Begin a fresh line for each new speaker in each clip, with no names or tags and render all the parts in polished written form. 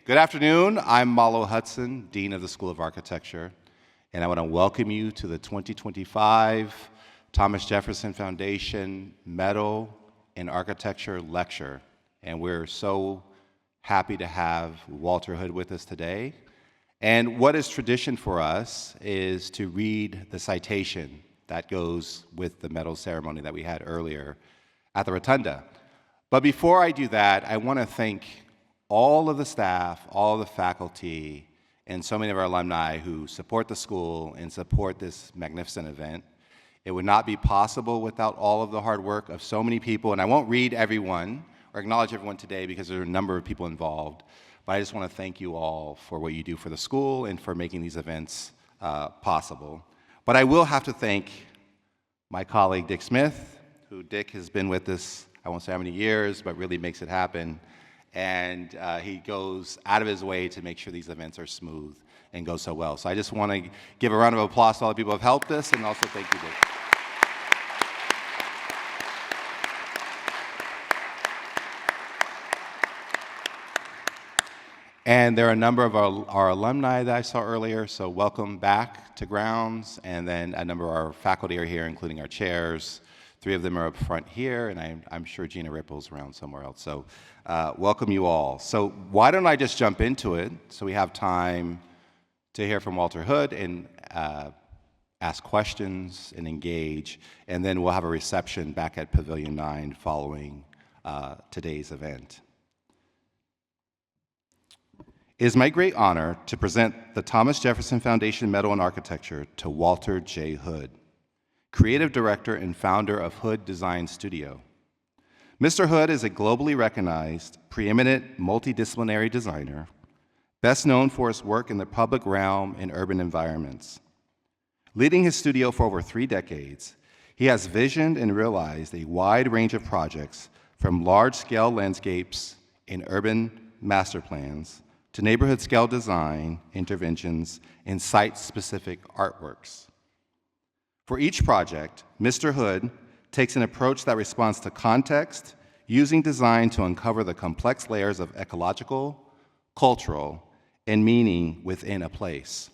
Good afternoon. I'm Malo Hudson, Dean of the School of Architecture, and I want to welcome you to the 2025 Thomas Jefferson Foundation Medal in Architecture Lecture. And we're so happy to have Walter Hood with us today. And what is tradition for us is to read the citation that goes with the medal ceremony that we had earlier at the Rotunda. But before I do that, I want to thank all of the staff, all of the faculty, and so many of our alumni who support the school and support this magnificent event. It would not be possible without all of the hard work of so many people, and I won't read everyone or acknowledge everyone today because there are a number of people involved, but I just want to thank you all for what you do for the school and for making these events possible. But I will have to thank my colleague Dick Smith, who Dick has been with us, I won't say how many years, but really makes it happen. And he goes out of his way to make sure these events are smooth and go so well. So I just want to give a round of applause to all the people who have helped us, and also thank you, Dick. And there are a number of our alumni that I saw earlier, so welcome back to grounds. And then a number of our faculty are here, including our chairs. 3 of them are up front here, and I'm sure Gina Ripple's around somewhere else. So welcome you all. So why don't I just jump into it so we have time to hear from Walter Hood and ask questions and engage, and then we'll have a reception back at Pavilion 9 following today's event. It is my great honor to present the Thomas Jefferson Foundation Medal in Architecture to Walter J. Hood, Creative Director and founder of Hood Design Studio. Mr. Hood is a globally recognized, preeminent multidisciplinary designer, best known for his work in the public realm and urban environments. Leading his studio for over 3 decades, he has visioned and realized a wide range of projects from large-scale landscapes and urban master plans to neighborhood-scale design interventions and site-specific artworks. For each project, Mr. Hood takes an approach that responds to context, using design to uncover the complex layers of ecological, cultural, and meaning within a place.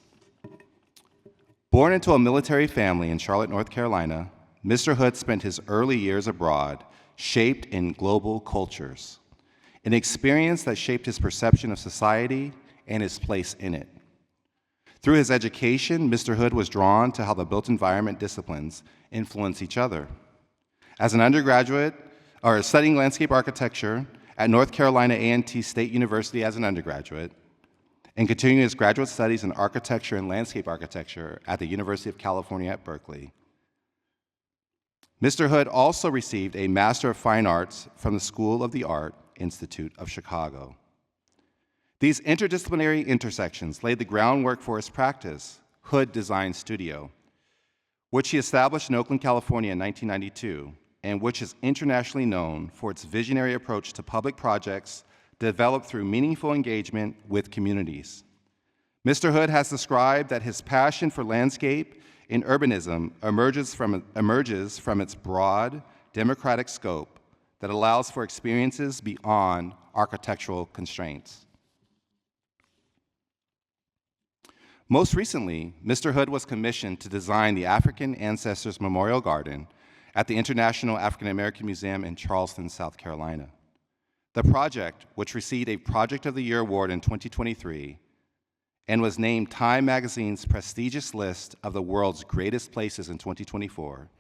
Born into a military family in Charlotte, North Carolina, Mr. Hood spent his early years abroad, shaped in global cultures, an experience that shaped his perception of society and his place in it. Through his education, Mr. Hood was drawn to how the built environment disciplines influence each other. As an undergraduate, or studying landscape architecture at North Carolina A&T State University as an undergraduate, and continuing his graduate studies in architecture and landscape architecture at the University of California at Berkeley, Mr. Hood also received a Master of Fine Arts from the School of the Art Institute of Chicago. These interdisciplinary intersections laid the groundwork for his practice, Hood Design Studio, which he established in Oakland, California in 1992, and which is internationally known for its visionary approach to public projects developed through meaningful engagement with communities. Mr. Hood has described that his passion for landscape and urbanism emerges from its broad, democratic scope that allows for experiences beyond architectural constraints. Most recently, Mr. Hood was commissioned to design the African Ancestors Memorial Garden at the International African American Museum in Charleston, South Carolina. The project, which received a Project of the Year award in 2023 and was named Time Magazine's prestigious list of the world's greatest places in 2024,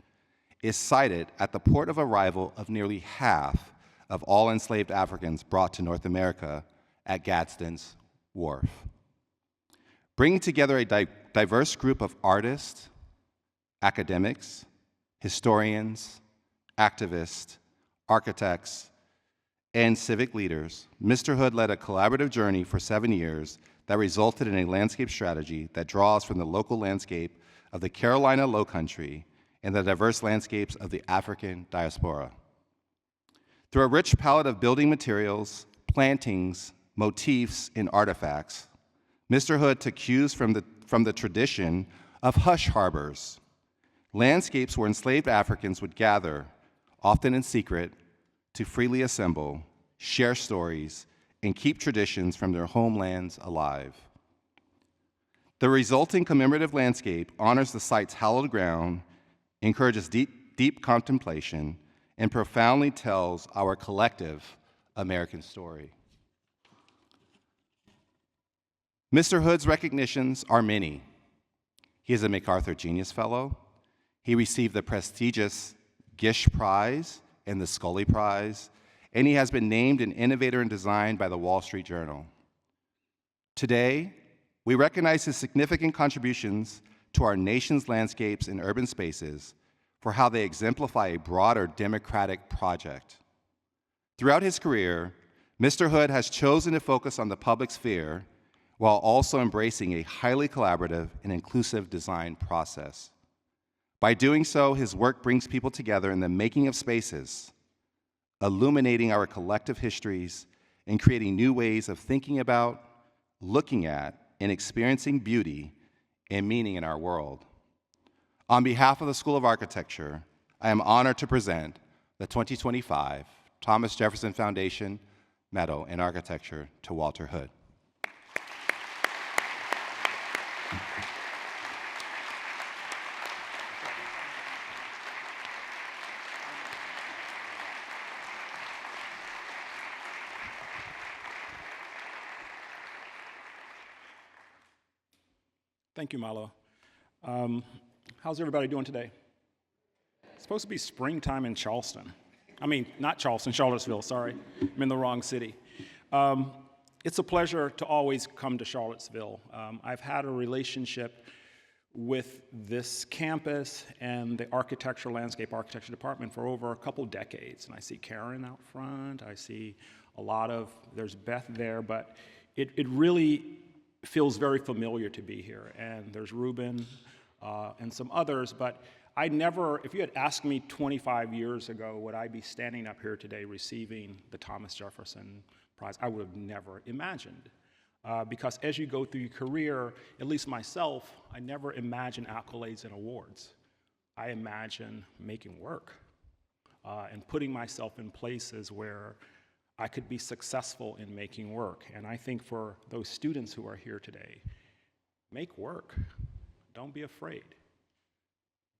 is cited at the port of arrival of nearly half of all enslaved Africans brought to North America at Gadsden's Wharf. Bringing together a diverse group of artists, academics, historians, activists, architects, and civic leaders, Mr. Hood led a collaborative journey for 7 years that resulted in a landscape strategy that draws from the local landscape of the Carolina Lowcountry and the diverse landscapes of the African diaspora. Through a rich palette of building materials, plantings, motifs, and artifacts, Mr. Hood took cues from the tradition of hush harbors, landscapes where enslaved Africans would gather, often in secret, to freely assemble, share stories, and keep traditions from their homelands alive. The resulting commemorative landscape honors the site's hallowed ground, encourages deep contemplation, and profoundly tells our collective American story. Mr. Hood's recognitions are many. He is a MacArthur Genius Fellow. He received the prestigious Gish Prize and the Scully Prize, and he has been named an innovator in design by the Wall Street Journal. Today, we recognize his significant contributions to our nation's landscapes and urban spaces for how they exemplify a broader democratic project. Throughout his career, Mr. Hood has chosen to focus on the public sphere while also embracing a highly collaborative and inclusive design process. By doing so, his work brings people together in the making of spaces, illuminating our collective histories and creating new ways of thinking about, looking at, and experiencing beauty and meaning in our world. On behalf of the School of Architecture, I am honored to present the 2025 Thomas Jefferson Foundation Medal in Architecture to Walter Hood.
Thank you, Malo. How's everybody doing today? It's supposed to be springtime in Charleston. I mean, not Charleston, Charlottesville, sorry. I'm in the wrong city. It's a pleasure to always come to Charlottesville. I've had a relationship with this campus and the landscape architecture department for over a couple decades. And I see Karen out front, I see there's Beth there, but it really feels very familiar to be here. And there's Ruben and some others, but if you had asked me 25 years ago, would I be standing up here today receiving the Thomas Jefferson Prize, I would have never imagined. Because as you go through your career, at least myself, I never imagine accolades and awards. I imagine making work and putting myself in places where I could be successful in making work. And I think for those students who are here today, make work. Don't be afraid.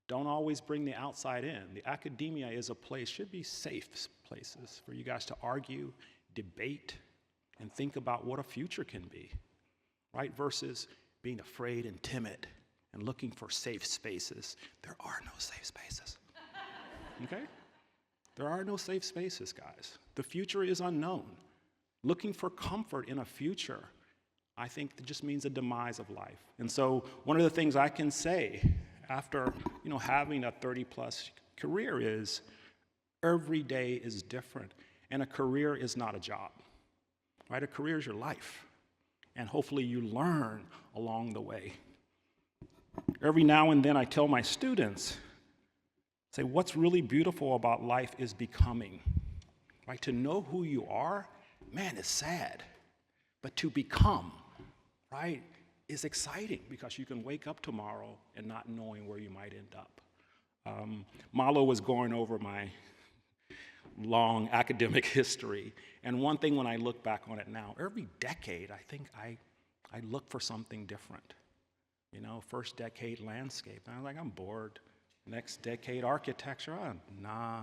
Don't always bring the outside in. The academia should be safe places for you guys to argue, debate, and think about what a future can be, right? Versus being afraid and timid and looking for safe spaces. There are no safe spaces, okay? There are no safe spaces, guys. The future is unknown. Looking for comfort in a future, I think that just means a demise of life. And so one of the things I can say after having a 30-plus career is every day is different. And a career is not a job, right? A career is your life. And hopefully you learn along the way. Every now and then I tell my students, say, what's really beautiful about life is becoming, right? To know who you are, man, it's sad. But to become, right, is exciting because you can wake up tomorrow and not knowing where you might end up. Malo was going over my long academic history, and one thing when I look back on it now, every decade, I think I look for something different. First decade landscape, and I'm like, I'm bored. Next decade architecture, nah.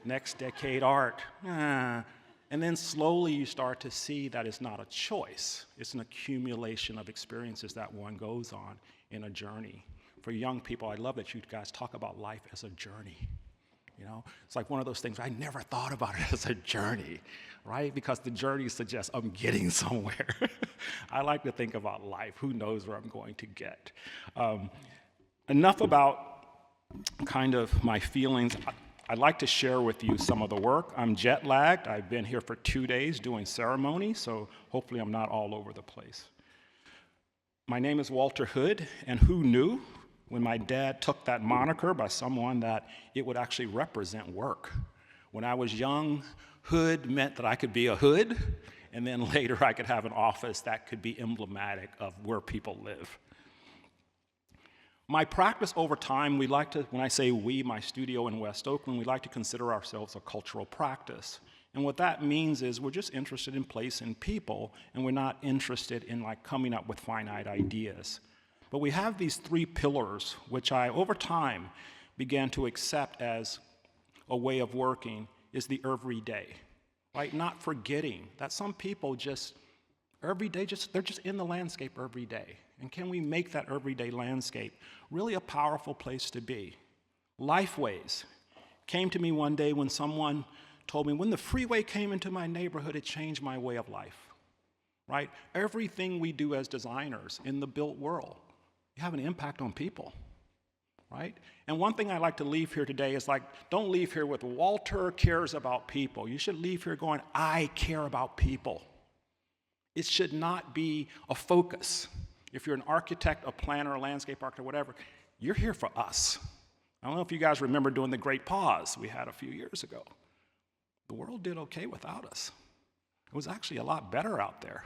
Next decade art, nah. And then slowly you start to see that it's not a choice. It's an accumulation of experiences that one goes on in a journey. For young people, I love that you guys talk about life as a journey. It's like one of those things, I never thought about it as a journey, right? Because the journey suggests I'm getting somewhere. I like to think about life. Who knows where I'm going to get? Enough about kind of my feelings. I'd like to share with you some of the work. I'm jet lagged. I've been here for 2 days doing ceremony, so hopefully I'm not all over the place. My name is Walter Hood, and who knew when my dad took that moniker by someone that it would actually represent work. When I was young, Hood meant that I could be a hood, and then later I could have an office that could be emblematic of where people live. My practice over time, when I say we, my studio in West Oakland, we like to consider ourselves a cultural practice. And what that means is we're just interested in place and people, and we're not interested in like coming up with finite ideas. But we have these three pillars, which I, over time, began to accept as a way of working, is the everyday, right? Not forgetting that some people just, every day, they're just in the landscape every day. And can we make that everyday landscape really a powerful place to be? Lifeways came to me one day when someone told me, when the freeway came into my neighborhood, it changed my way of life, right? Everything we do as designers in the built world, you have an impact on people, right? And one thing I like to leave here today is like, don't leave here with Walter cares about people. You should leave here going, I care about people. It should not be a focus. If you're an architect, a planner, a landscape architect, whatever, you're here for us. I don't know if you guys remember doing the Great Pause we had a few years ago. The world did okay without us. It was actually a lot better out there,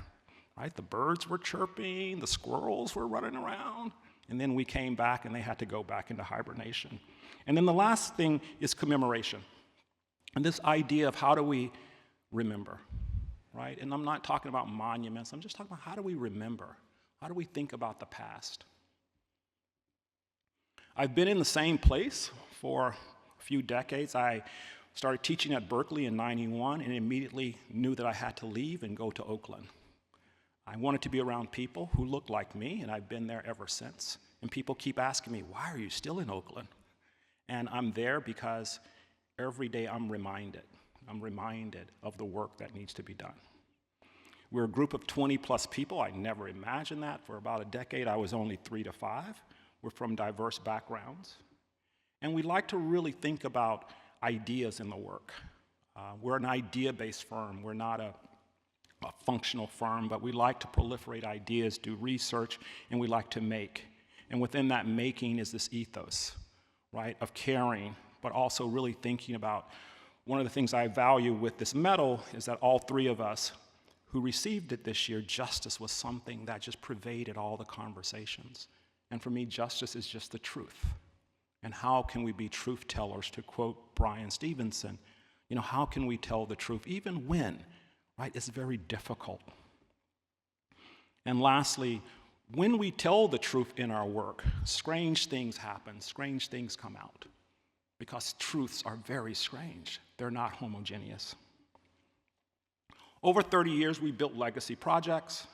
right? The birds were chirping, the squirrels were running around, and then we came back and they had to go back into hibernation. And then the last thing is commemoration. And this idea of how do we remember, right? And I'm not talking about monuments, I'm just talking about how do we remember? How do we think about the past? I've been in the same place for a few decades. I started teaching at Berkeley in '91 and immediately knew that I had to leave and go to Oakland. I wanted to be around people who looked like me, and I've been there ever since. And people keep asking me, why are you still in Oakland? And I'm there because every day I'm reminded of the work that needs to be done. We're a group of 20 plus people. I never imagined that. For about a decade, I was only 3 to 5. We're from diverse backgrounds. And we like to really think about ideas in the work. We're an idea-based firm. We're not a functional firm, but we like to proliferate ideas, do research, and we like to make. And within that making is this ethos, right, of caring, but also really thinking about one of the things I value with this medal is that all three of us who received it this year, justice was something that just pervaded all the conversations. And for me, justice is just the truth. And how can we be truth tellers, to quote Brian Stevenson? You know, how can we tell the truth, even when, right, it's very difficult. And lastly, when we tell the truth in our work, strange things happen, strange things come out, because truths are very strange. They're not homogeneous. Over 30 years, we built legacy projects,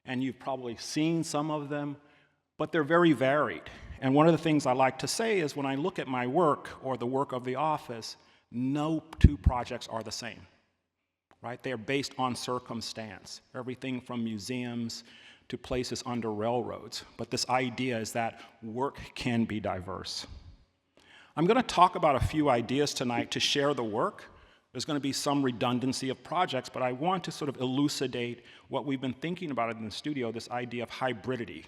and you've probably seen some of them, but they're very varied. And one of the things I like to say is when I look at my work or the work of the office, no two projects are the same, right? They are based on circumstance, everything from museums to places under railroads. But this idea is that work can be diverse. I'm going to talk about a few ideas tonight to share the work. There's going to be some redundancy of projects, but I want to sort of elucidate what we've been thinking about in the studio, this idea of hybridity.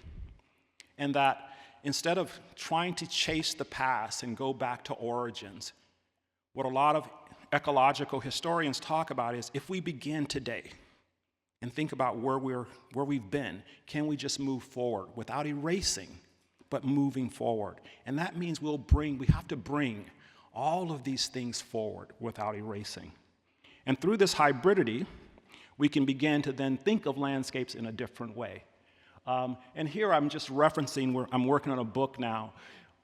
And that instead of trying to chase the past and go back to origins, what a lot of ecological historians talk about is if we begin today and think about where we've been, can we just move forward without erasing, but moving forward? And that means we have to bring all of these things forward without erasing. And through this hybridity, we can begin to then think of landscapes in a different way. And here I'm just referencing, I'm working on a book now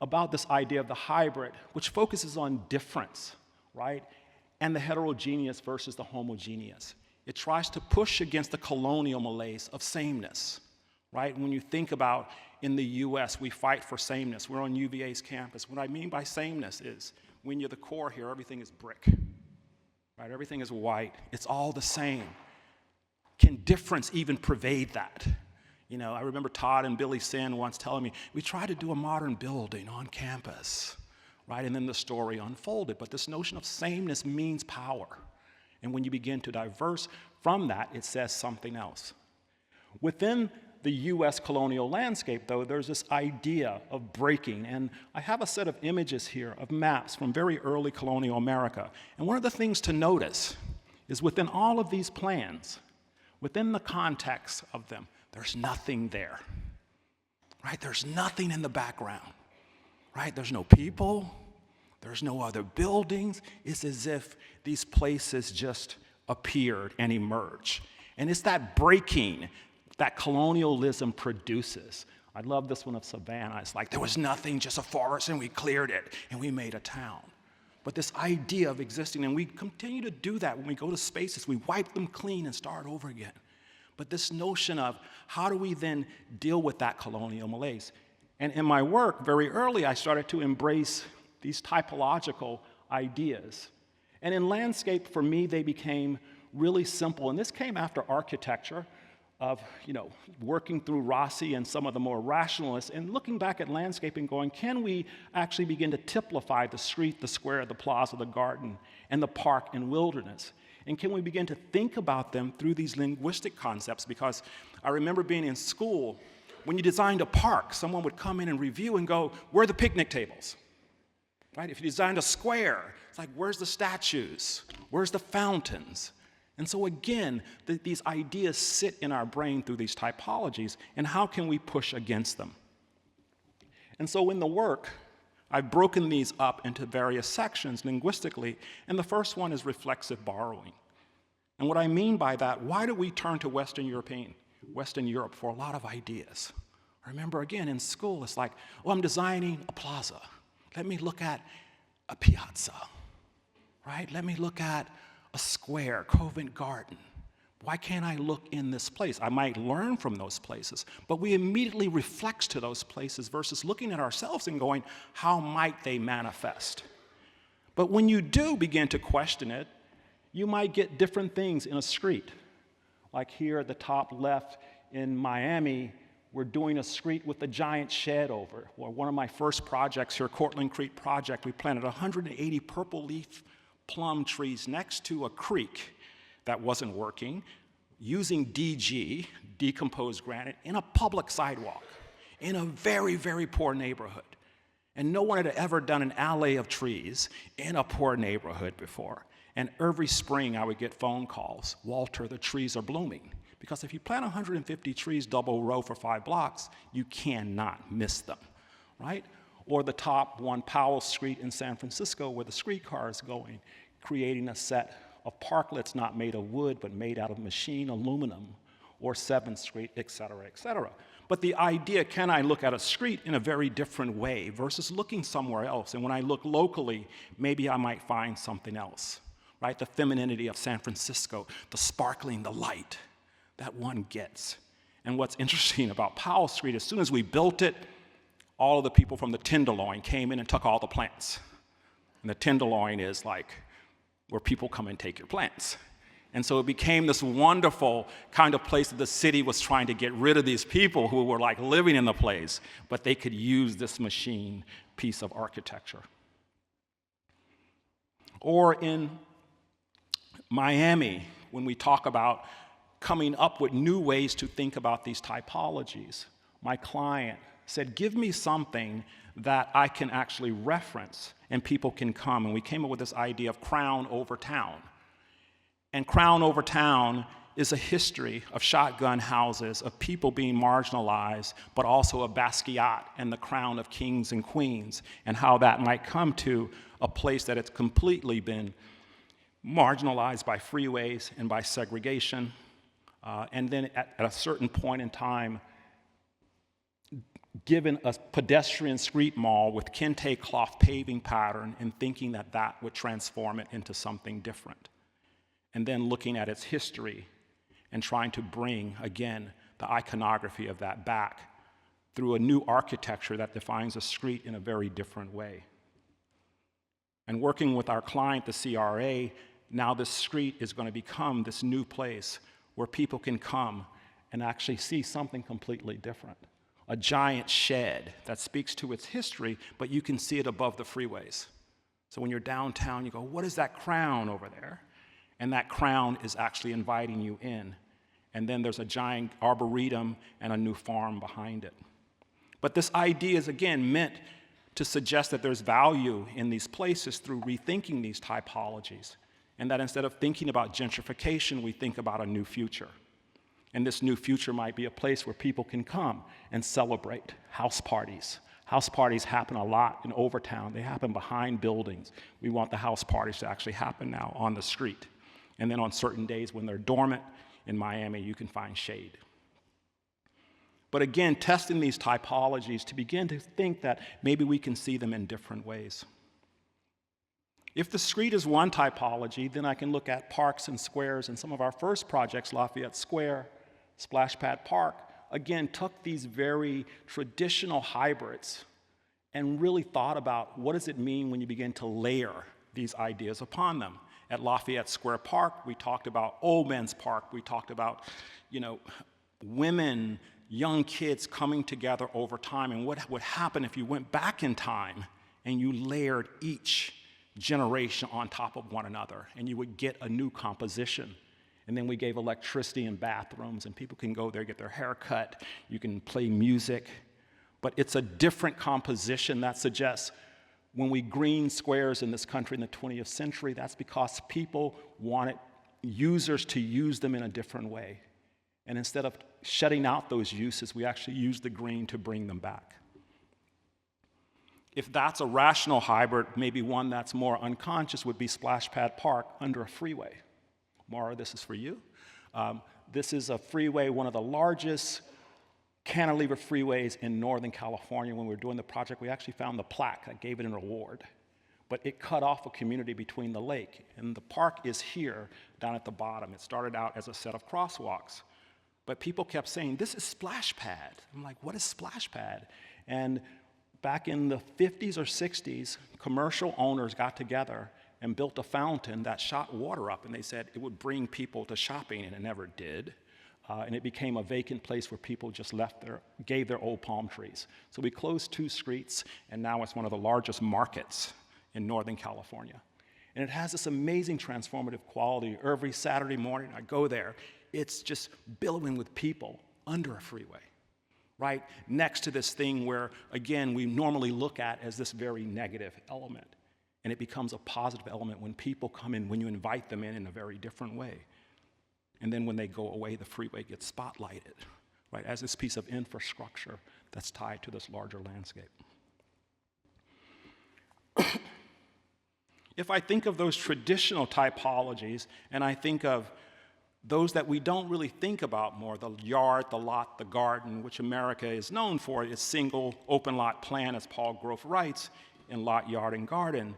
about this idea of the hybrid, which focuses on difference, right? And the heterogeneous versus the homogeneous. It tries to push against the colonial malaise of sameness, right? When you think about in the US, we fight for sameness. We're on UVA's campus. What I mean by sameness is when you're the core here, everything is brick, right? Everything is white. It's all the same. Can difference even pervade that? You know, I remember Todd and Billy Sin once telling me, we tried to do a modern building on campus, right? And then the story unfolded. But this notion of sameness means power. And when you begin to diverse from that, it says something else. Within the US colonial landscape, though, there's this idea of breaking. And I have a set of images here of maps from very early colonial America. And one of the things to notice is within all of these plans, within the context of them, there's nothing there, right? There's nothing in the background, right? There's no people, There's no other buildings. It's as if these places just appeared and emerged. And it's that breaking that colonialism produces. I love this one of Savannah. It's like there was nothing, just a forest, and we cleared it, and we made a town. But this idea of existing, and we continue to do that when we go to spaces, we wipe them clean and start over again. But this notion of how do we then deal with that colonial malaise? And in my work, very early, I started to embrace these typological ideas. And in landscape, for me, they became really simple. And this came after architecture, of working through Rossi and some of the more rationalists, and looking back at landscape and going, can we actually begin to typify the street, the square, the plaza, the garden, and the park and wilderness? And can we begin to think about them through these linguistic concepts? Because I remember being in school, when you designed a park, someone would come in and review and go, where are the picnic tables? Right? If you designed a square, it's like, where's the statues? Where's the fountains? And so again, these ideas sit in our brain through these typologies, and how can we push against them? And so in the work, I've broken these up into various sections linguistically, and the first one is reflexive borrowing. And what I mean by that, why do we turn to Western Europe for a lot of ideas? I remember again in school, it's like, oh, I'm designing a plaza. Let me look at a piazza, right? Let me look at a square, Covent Garden. Why can't I look in this place? I might learn from those places, but we immediately reflect to those places versus looking at ourselves and going, how might they manifest? But when you do begin to question it, you might get different things in a street. Like here at the top left in Miami, we're doing a street with a giant shed over. Well, one of my first projects here, Cortlandt Creek Project, we planted 180 purple leaf plum trees next to a creek that wasn't working, using DG, decomposed granite, in a public sidewalk, in a very, very poor neighborhood. And no one had ever done an alley of trees in a poor neighborhood before. And every spring I would get phone calls, Walter, the trees are blooming. Because if you plant 150 trees double row for 5 blocks, you cannot miss them, right? Or the top one, Powell Street in San Francisco, where the streetcar is going, creating a set of parklets not made of wood, but made out of machine aluminum, or 7th Street, et cetera, et cetera. But the idea, can I look at a street in a very different way versus looking somewhere else? And when I look locally, maybe I might find something else, right? The femininity of San Francisco, the sparkling, the light, that one gets. And what's interesting about Powell Street, as soon as we built it, all of the people from the Tenderloin came in and took all the plants. And the Tenderloin is like where people come and take your plants. And so it became this wonderful kind of place that the city was trying to get rid of these people who were like living in the place, but they could use this machine piece of architecture. Or in Miami, when we talk about coming up with new ways to think about these typologies, my client said, give me something that I can actually reference and people can come. And we came up with this idea of crown over town. And crown over town is a history of shotgun houses, of people being marginalized, but also of Basquiat and the crown of kings and queens, and how that might come to a place that has completely been marginalized by freeways and by segregation. And then at a certain point in time, given a pedestrian street mall with kente cloth paving pattern and thinking that that would transform it into something different. And then looking at its history and trying to bring, again, the iconography of that back through a new architecture that defines a street in a very different way. And working with our client, the CRA, now this street is going to become this new place where people can come and actually see something completely different. A giant shed that speaks to its history, but you can see it above the freeways. So when you're downtown, you go, what is that crown over there? And that crown is actually inviting you in. And then there's a giant arboretum and a new farm behind it. But this idea is, again, meant to suggest that there's value in these places through rethinking these typologies. And that instead of thinking about gentrification, we think about a new future. And this new future might be a place where people can come and celebrate house parties, House parties happen a lot in Overtown. They happen behind buildings. We want the house parties to actually happen now on the street. And then on certain days when they're dormant in Miami, you can find shade. But again, testing these typologies to begin to think that maybe we can see them in different ways. If the street is one typology, then I can look at parks and squares, and some of our first projects, Lafayette Square, Splash Pad Park, again, took these very traditional hybrids and really thought about what does it mean when you begin to layer these ideas upon them. At Lafayette Square Park, we talked about Old Men's Park. We talked about, women, young kids coming together over time, and what would happen if you went back in time and you layered each generation on top of one another, and you would get a new composition. And then we gave electricity in bathrooms, and people can go there, get their hair cut. You can play music. But it's a different composition that suggests when we green squares in this country in the 20th century, that's because people wanted users to use them in a different way. And instead of shutting out those uses, we actually used the green to bring them back. If that's a rational hybrid, maybe one that's more unconscious would be Splash Pad Park under a freeway. Mara, this is for you. This is a freeway, one of the largest cantilever freeways in Northern California. When we were doing the project, we actually found the plaque that gave it an award. But it cut off a community between the lake, and the park is here down at the bottom. It started out as a set of crosswalks. But people kept saying, this is Splash Pad. I'm like, what is Splash Pad? And back in the 50s or 60s, commercial owners got together and built a fountain that shot water up, and they said it would bring people to shopping, and it never did. And it became a vacant place where people just gave their old palm trees. So we closed 2 streets, and now it's one of the largest markets in Northern California. And it has this amazing transformative quality. Every Saturday morning I go there, it's just billowing with people under a freeway, right next to this thing where, again, we normally look at as this very negative element. And it becomes a positive element when people come in, when you invite them in a very different way. And then when they go away, the freeway gets spotlighted, right, as this piece of infrastructure that's tied to this larger landscape. If I think of those traditional typologies, and I think of those that we don't really think about more, the yard, the lot, the garden, which America is known for, its single open lot plan, as Paul Grove writes, in Lot, Yard, and Garden.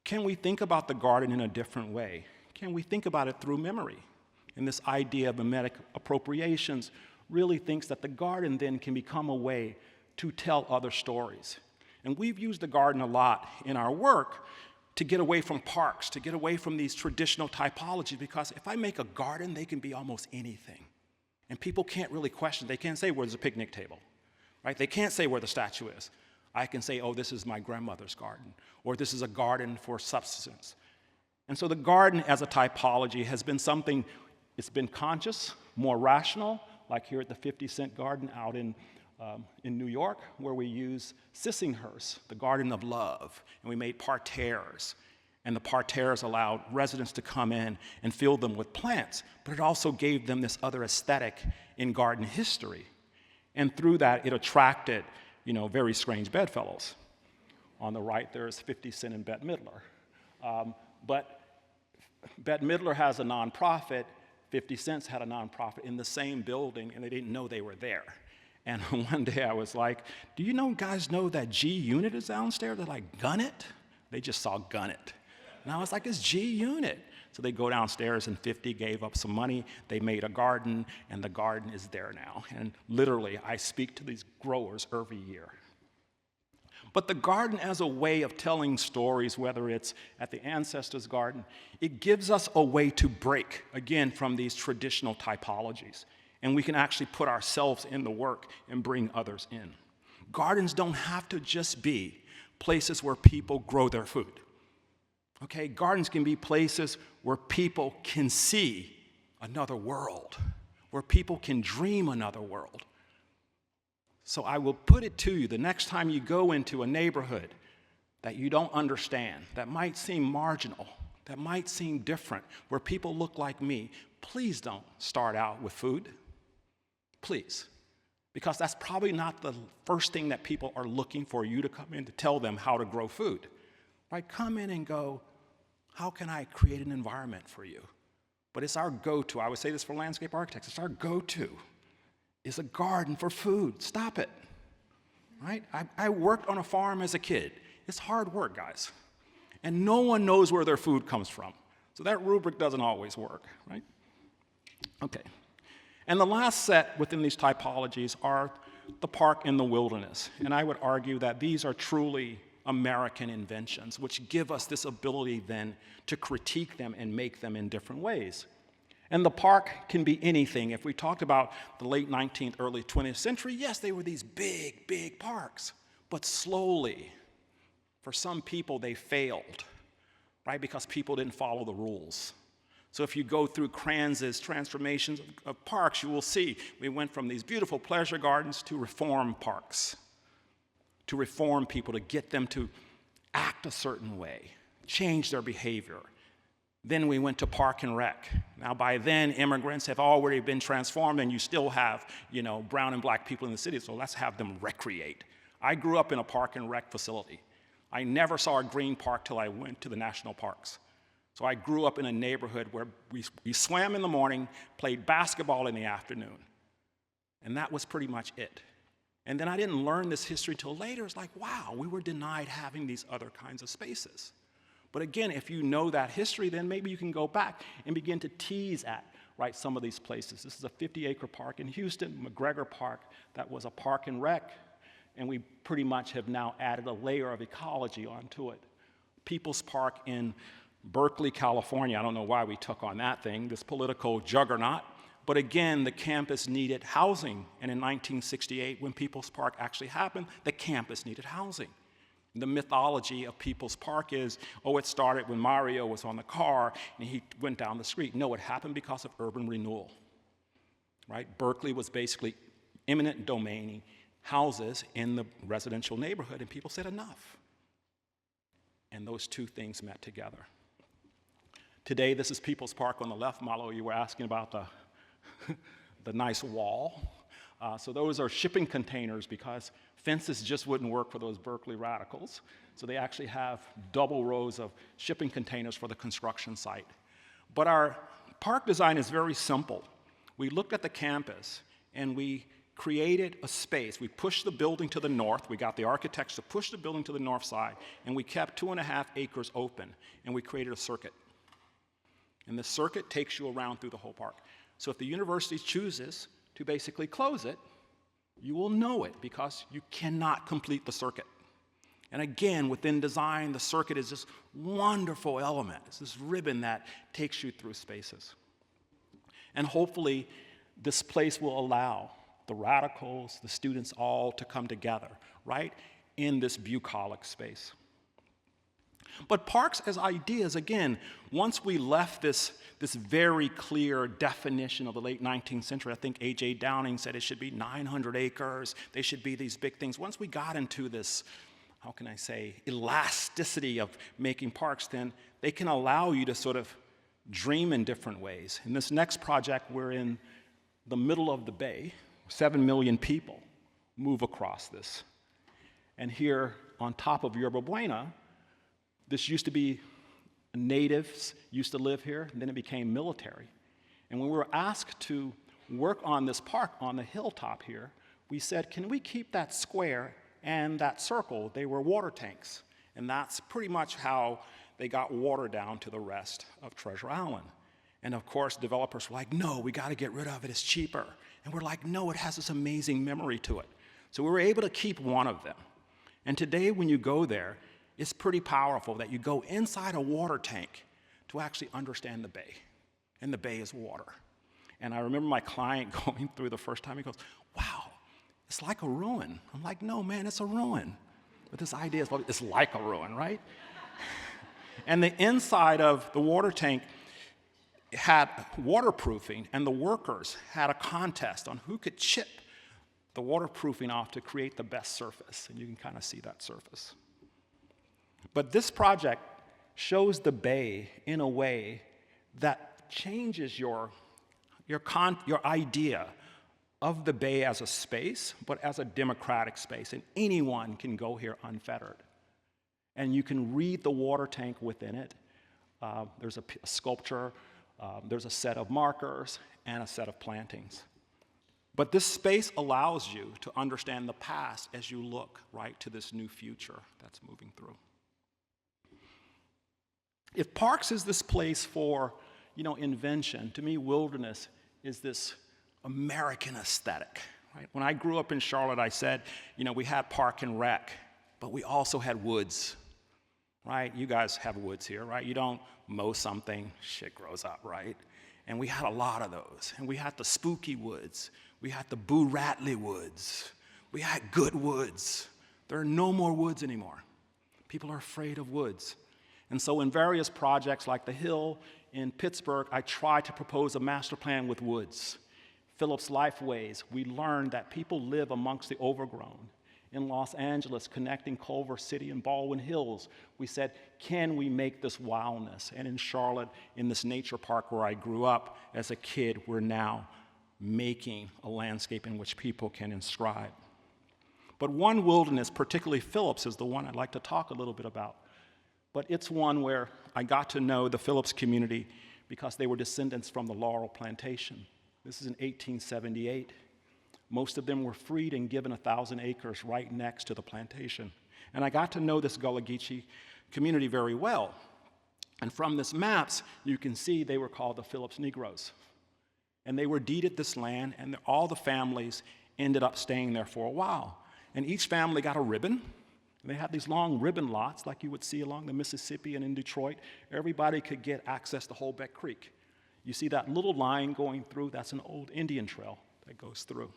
Can we think about the garden in a different way? Can we think about it through memory? And this idea of mimetic appropriations really thinks that the garden then can become a way to tell other stories. And we've used the garden a lot in our work to get away from parks, to get away from these traditional typologies, because if I make a garden, they can be almost anything. And people can't really question. They can't say, where's the picnic table, right? They can't say where the statue is. I can say, oh, this is my grandmother's garden, or this is a garden for subsistence. And so the garden as a typology has been something, it's been conscious, more rational, like here at the 50 Cent Garden out in New York, where we use Sissinghurst, the garden of love, and we made parterres. And the parterres allowed residents to come in and fill them with plants, but it also gave them this other aesthetic in garden history. And through that, it attracted, very strange bedfellows. On the right, there's 50 Cent and Bette Midler. But Bette Midler has a nonprofit, 50 Cent had a nonprofit in the same building, and they didn't know they were there. And one day I was like, do you guys know that G Unit is downstairs? They're like, Gun It? They just saw Gun It. And I was like, it's G Unit. So they go downstairs, and 50 gave up some money. They made a garden, and the garden is there now. And literally, I speak to these growers every year. But the garden as a way of telling stories, whether it's at the ancestors' garden, it gives us a way to break, again, from these traditional typologies. And we can actually put ourselves in the work and bring others in. Gardens don't have to just be places where people grow their food. Okay, gardens can be places where people can see another world, where people can dream another world. So I will put it to you, the next time you go into a neighborhood that you don't understand, that might seem marginal, that might seem different, where people look like me, please don't start out with food. Please. because that's probably not the first thing that people are looking for you to come in to tell them how to grow food. Right? Come in and go, how can I create an environment for you? But it's our go-to. I would say this for landscape architects. It's our go-to. Is a garden for food. Stop it. Right? I worked on a farm as a kid. It's hard work, guys. And no one knows where their food comes from. So that rubric doesn't always work, right? Okay. And the last set within these typologies are the park and the wilderness. And I would argue that these are truly American inventions, which give us this ability then to critique them and make them in different ways. And the park can be anything. If we talked about the late 19th, early 20th century, yes, they were these big, big parks. But slowly, for some people, they failed, right? Because people didn't follow the rules. So if you go through Kranz's transformations of parks, you will see we went from these beautiful pleasure gardens to reform parks, to reform people, to get them to act a certain way, change their behavior. Then we went to park and rec. Now by then, immigrants have already been transformed, and you still have, brown and black people in the city, so let's have them recreate. I grew up in a park and rec facility. I never saw a green park till I went to the national parks. So I grew up in a neighborhood where we swam in the morning, played basketball in the afternoon. And that was pretty much it. And then I didn't learn this history till later. It's like, wow, we were denied having these other kinds of spaces. But again, if you know that history, then maybe you can go back and begin to tease at, right, some of these places. This is a 50-acre park in Houston, McGregor Park, that was a park and rec. And we pretty much have now added a layer of ecology onto it. People's Park in Berkeley, California. I don't know why we took on that thing, this political juggernaut. But again, the campus needed housing. And in 1968, when People's Park actually happened, the campus needed housing. The mythology of People's Park is, it started when Mario was on the car and he went down the street. No, it happened because of urban renewal, right? Berkeley was basically eminent domain houses in the residential neighborhood, and people said enough. And those two things met together. Today, this is People's Park on the left. Malo, you were asking about the nice wall. So those are shipping containers because fences just wouldn't work for those Berkeley radicals. So they actually have double rows of shipping containers for the construction site. But our park design is very simple. We looked at the campus and we created a space. We pushed the building to the north. We got the architects to push the building to the north side, and we kept 2.5 acres open, and we created a circuit. And the circuit takes you around through the whole park. So if the university chooses to basically close it, you will know it because you cannot complete the circuit. And again, within design, the circuit is this wonderful element. It's this ribbon that takes you through spaces. And hopefully, this place will allow the radicals, the students all to come together, right, in this bucolic space. But parks as ideas, again, once we left this very clear definition of the late 19th century, I think A.J. Downing said it should be 900 acres, they should be these big things. Once we got into this, how can I say, elasticity of making parks, then they can allow you to sort of dream in different ways. In this next project, we're in the middle of the bay. 7 million people move across this. And here on top of Yerba Buena, this used to be natives used to live here, and then it became military. And when we were asked to work on this park on the hilltop here, we said, can we keep that square and that circle? They were water tanks. And that's pretty much how they got water down to the rest of Treasure Island. And of course, developers were like, no, we got to get rid of it, it's cheaper. And we're like, no, it has this amazing memory to it. So we were able to keep one of them. And today, when you go there, it's pretty powerful that you go inside a water tank to actually understand the bay. And the bay is water. And I remember my client going through the first time, he goes, wow, it's like a ruin. I'm like, no, man, it's a ruin. But this idea is, well, it's like a ruin, right? And the inside of the water tank had waterproofing, and the workers had a contest on who could chip the waterproofing off to create the best surface, and you can kind of see that surface. But this project shows the bay in a way that changes your idea of the Bay as a space, but as a democratic space, and anyone can go here unfettered. And you can read the water tank within it. There's a sculpture, there's a set of markers, and a set of plantings. But this space allows you to understand the past as you look, right, to this new future that's moving through. If parks is this place for, invention, to me, wilderness is this American aesthetic, right? When I grew up in Charlotte, I said, we had park and rec, but we also had woods, right? You guys have woods here, right? You don't mow something, shit grows up, right? And we had a lot of those. And we had the spooky woods. We had the Boo Ratley woods. We had good woods. There are no more woods anymore. People are afraid of woods. And so in various projects like The Hill in Pittsburgh, I tried to propose a master plan with woods. Phillips Lifeways, we learned that people live amongst the overgrown. In Los Angeles, connecting Culver City and Baldwin Hills, we said, can we make this wildness? And in Charlotte, in this nature park where I grew up as a kid, we're now making a landscape in which people can inscribe. But one wilderness, particularly Phillips, is the one I'd like to talk a little bit about. But it's one where I got to know the Phillips community because they were descendants from the Laurel Plantation. This is in 1878. Most of them were freed and given 1,000 acres right next to the plantation. And I got to know this Gullah Geechee community very well. And from this maps, you can see they were called the Phillips Negroes. And they were deeded this land, and all the families ended up staying there for a while. And each family got a ribbon. And they had these long ribbon lots like you would see along the Mississippi and in Detroit. Everybody could get access to Holbeck Creek. You see that little line going through, that's an old Indian trail that goes through.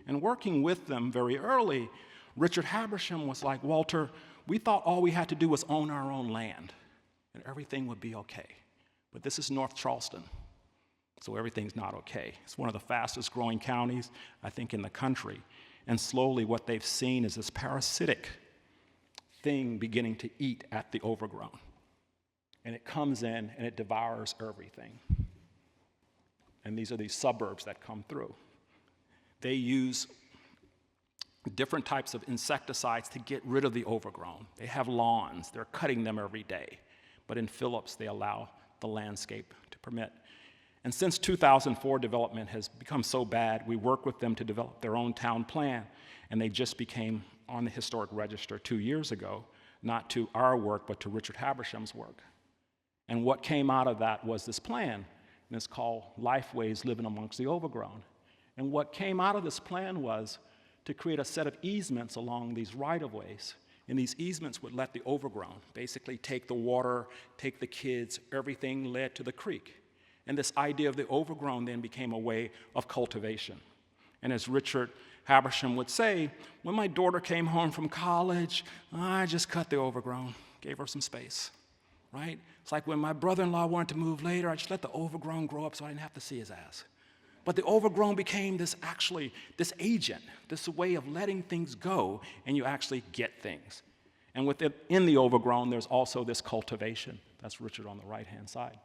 And working with them very early, Richard Habersham was like, Walter, we thought all we had to do was own our own land, and everything would be okay. But this is North Charleston, so everything's not okay. It's one of the fastest growing counties, I think, in the country. And slowly what they've seen is this parasitic thing beginning to eat at the overgrown. And it comes in and it devours everything. And these are these suburbs that come through. They use different types of insecticides to get rid of the overgrown. They have lawns. They're cutting them every day. But in Phillips, they allow the landscape to permit. And since 2004, development has become so bad, we work with them to develop their own town plan. And they just became on the historic register 2 years ago, not to our work, but to Richard Habersham's work. And what came out of that was this plan, and it's called Lifeways Living Amongst the Overgrown. And what came out of this plan was to create a set of easements along these right-of-ways. And these easements would let the overgrown basically take the water, take the kids, everything led to the creek. And this idea of the overgrown then became a way of cultivation. And as Richard Habersham would say, when my daughter came home from college, I just cut the overgrown, gave her some space, right? It's like when my brother-in-law wanted to move later, I just let the overgrown grow up so I didn't have to see his ass. But the overgrown became this agent, this way of letting things go, and you actually get things. And within the overgrown, there's also this cultivation. That's Richard on the right-hand side.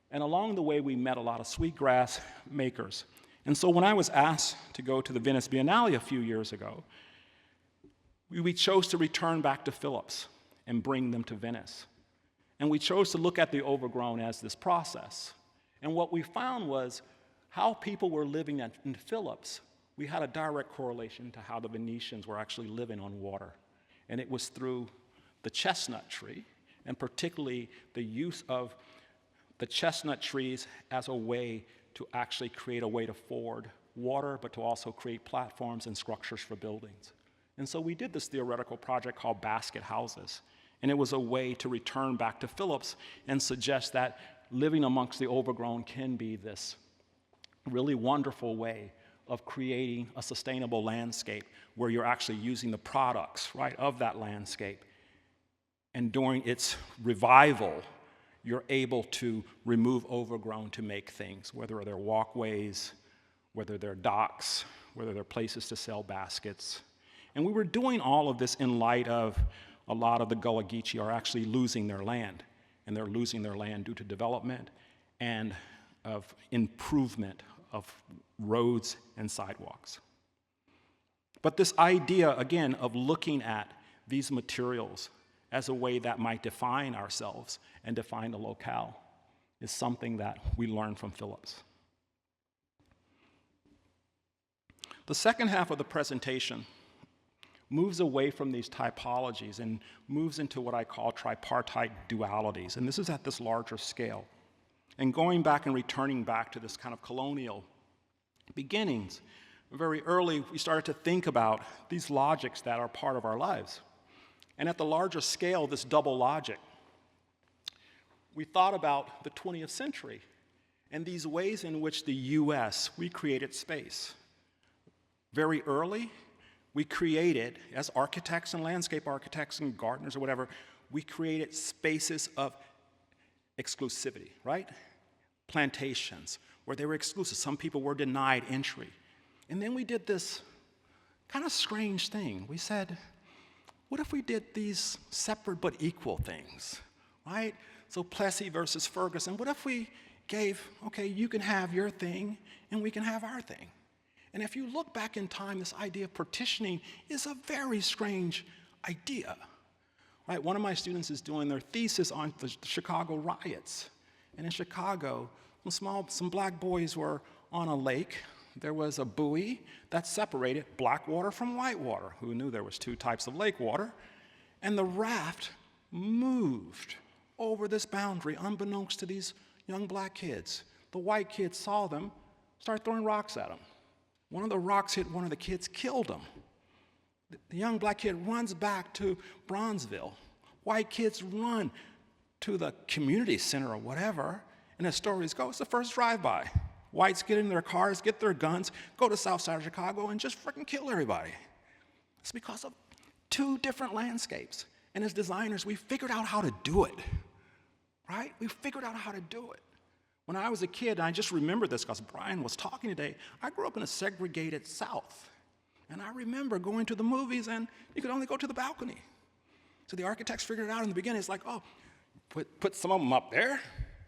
And along the way, we met a lot of sweetgrass makers. And so when I was asked to go to the Venice Biennale a few years ago, we chose to return back to Phillips and bring them to Venice. And we chose to look at the overgrown as this process. And what we found was how people were living in Phillips, we had a direct correlation to how the Venetians were actually living on water. And it was through the chestnut tree, and particularly the use of the chestnut trees as a way to actually create a way to forward water, but to also create platforms and structures for buildings. And so we did this theoretical project called Basket Houses. And it was a way to return back to Phillips and suggest that living amongst the overgrown can be this really wonderful way of creating a sustainable landscape where you're actually using the products, right, of that landscape. And during its revival, you're able to remove overgrown to make things, whether they're walkways, whether they're docks, whether they're places to sell baskets. And we were doing all of this in light of a lot of the Gullah Geechee are actually losing their land, and they're losing their land due to development and of improvement of roads and sidewalks. But this idea, again, of looking at these materials as a way that might define ourselves and define the locale is something that we learn from Phillips. The second half of the presentation moves away from these typologies and moves into what I call tripartite dualities, and this is at this larger scale. And going back and returning back to this kind of colonial beginnings, very early we started to think about these logics that are part of our lives. And at the larger scale, this double logic, we thought about the 20th century and these ways in which the US, we created space. Very early, we created, as architects and landscape architects and gardeners or whatever, we created spaces of exclusivity, right? Plantations, where they were exclusive. Some people were denied entry. And then we did this kind of strange thing. We said, what if we did these separate but equal things, right? So Plessy versus Ferguson, what if we gave, okay, you can have your thing and we can have our thing. And if you look back in time, this idea of partitioning is a very strange idea, right? One of my students is doing their thesis on the Chicago riots. And in Chicago, some black boys were on a lake. There was a buoy that separated black water from white water. Who knew there was two types of lake water? And the raft moved over this boundary unbeknownst to these young black kids. The white kids saw them, started throwing rocks at them. One of the rocks hit one of the kids, killed him. The young black kid runs back to Bronzeville. White kids run to the community center or whatever, and as stories go, it's the first drive-by. Whites get in their cars, get their guns, go to the south side of Chicago, and just freaking kill everybody. It's because of two different landscapes. And as designers, we figured out how to do it, right? We figured out how to do it. When I was a kid, and I just remember this because Brian was talking today, I grew up in a segregated South. And I remember going to the movies, and you could only go to the balcony. So the architects figured it out in the beginning. It's like, oh, put some of them up there,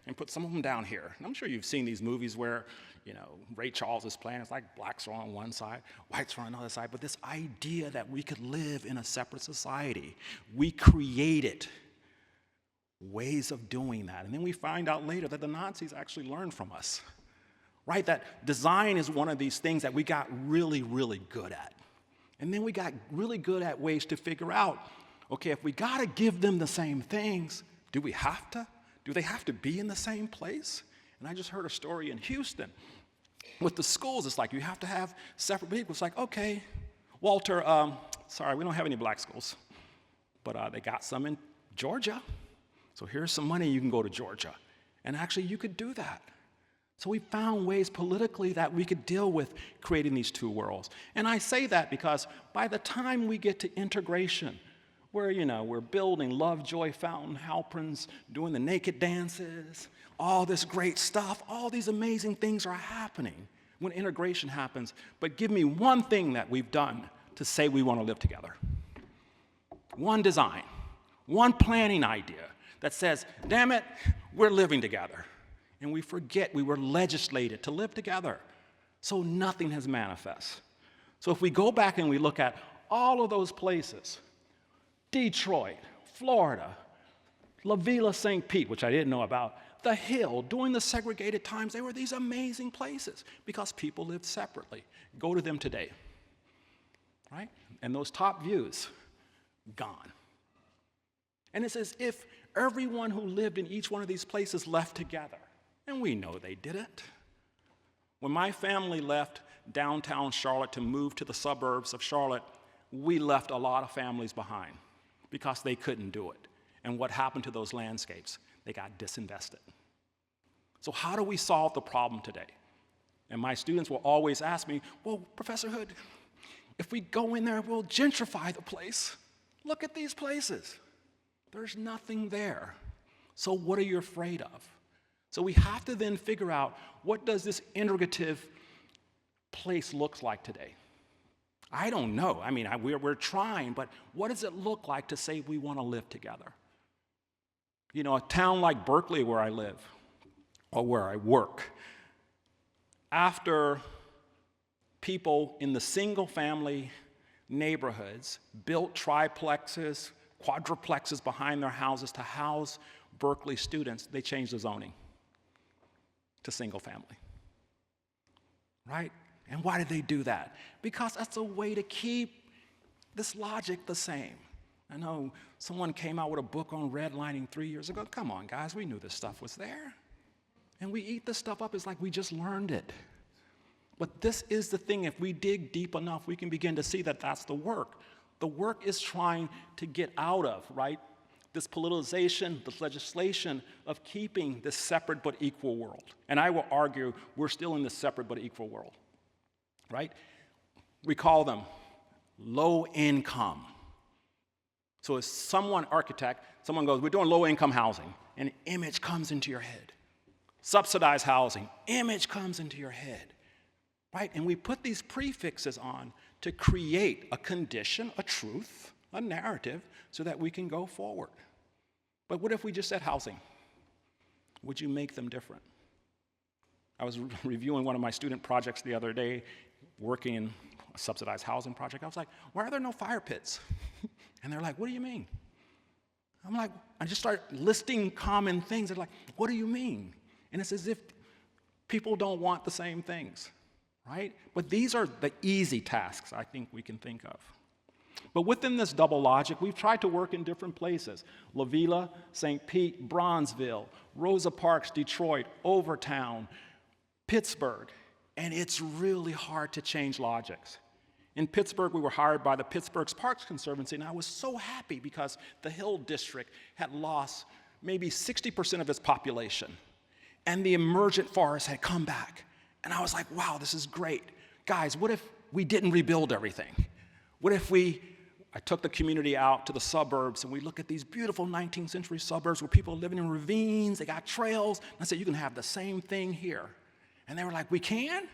and put some of them down here. And I'm sure you've seen these movies where, you know, Ray Charles is playing. It's like blacks are on one side, whites are on another side. But this idea that we could live in a separate society, we created ways of doing that. And then we find out later that the Nazis actually learned from us, right? That design is one of these things that we got really, really good at. And then we got really good at ways to figure out, okay, if we got to give them the same things, do we have to? Do they have to be in the same place? And I just heard a story in Houston. With the schools, it's like you have to have separate people. It's like, okay, Walter, sorry, we don't have any black schools. But they got some in Georgia. So here's some money, you can go to Georgia. And actually, you could do that. So we found ways politically that we could deal with creating these two worlds. And I say that because by the time we get to integration, where, you know, we're building Love, Joy, Fountain, Halperns, doing the naked dances, all this great stuff, all these amazing things are happening when integration happens. But give me one thing that we've done to say we want to live together. One design, one planning idea that says, damn it, we're living together. And we forget we were legislated to live together. So nothing has manifest. So if we go back and we look at all of those places, Detroit, Florida, La Villa St. Pete, which I didn't know about, The Hill, during the segregated times, they were these amazing places because people lived separately. Go to them today, right? And those top views, gone. And it's as if everyone who lived in each one of these places left together. And we know they didn't. When my family left downtown Charlotte to move to the suburbs of Charlotte, we left a lot of families behind because they couldn't do it. And what happened to those landscapes? They got disinvested. So how do we solve the problem today? And my students will always ask me, well, Professor Hood, if we go in there, we'll gentrify the place. Look at these places. There's nothing there. So what are you afraid of? So we have to then figure out, what does this integrative place look like today? I don't know. I mean, we're trying, but what does it look like to say we want to live together? You know, a town like Berkeley, where I live, or where I work, after people in the single-family neighborhoods built triplexes, quadruplexes behind their houses to house Berkeley students, they changed the zoning to single-family, right? And why did they do that? Because that's a way to keep this logic the same. I know someone came out with a book on redlining 3 years ago. Come on, guys, we knew this stuff was there. And we eat this stuff up, it's like we just learned it. But this is the thing, if we dig deep enough, we can begin to see that that's the work. The work is trying to get out of, right, this politicization, this legislation of keeping this separate but equal world. And I will argue we're still in this separate but equal world, right? We call them low income. So as someone architect, someone goes, we're doing low income housing, and an image comes into your head. Subsidized housing, image comes into your head, right? And we put these prefixes on to create a condition, a truth, a narrative, so that we can go forward. But what if we just said housing? Would you make them different? I was reviewing one of my student projects the other day, working in a subsidized housing project. I was like, why are there no fire pits? And they're like, what do you mean? I'm like, I just start listing common things. They're like, what do you mean? And it's as if people don't want the same things, right? But these are the easy tasks I think we can think of. But within this double logic, we've tried to work in different places. La Villa, St. Pete, Bronzeville, Rosa Parks, Detroit, Overtown, Pittsburgh. And it's really hard to change logics. In Pittsburgh, we were hired by the Pittsburgh Parks Conservancy, and I was so happy because the Hill District had lost maybe 60% of its population, and the emergent forest had come back. And I was like, wow, this is great. Guys, what if we didn't rebuild everything? What if I took the community out to the suburbs, and we look at these beautiful 19th century suburbs where people are living in ravines, they got trails, and I said, you can have the same thing here. And they were like, we can?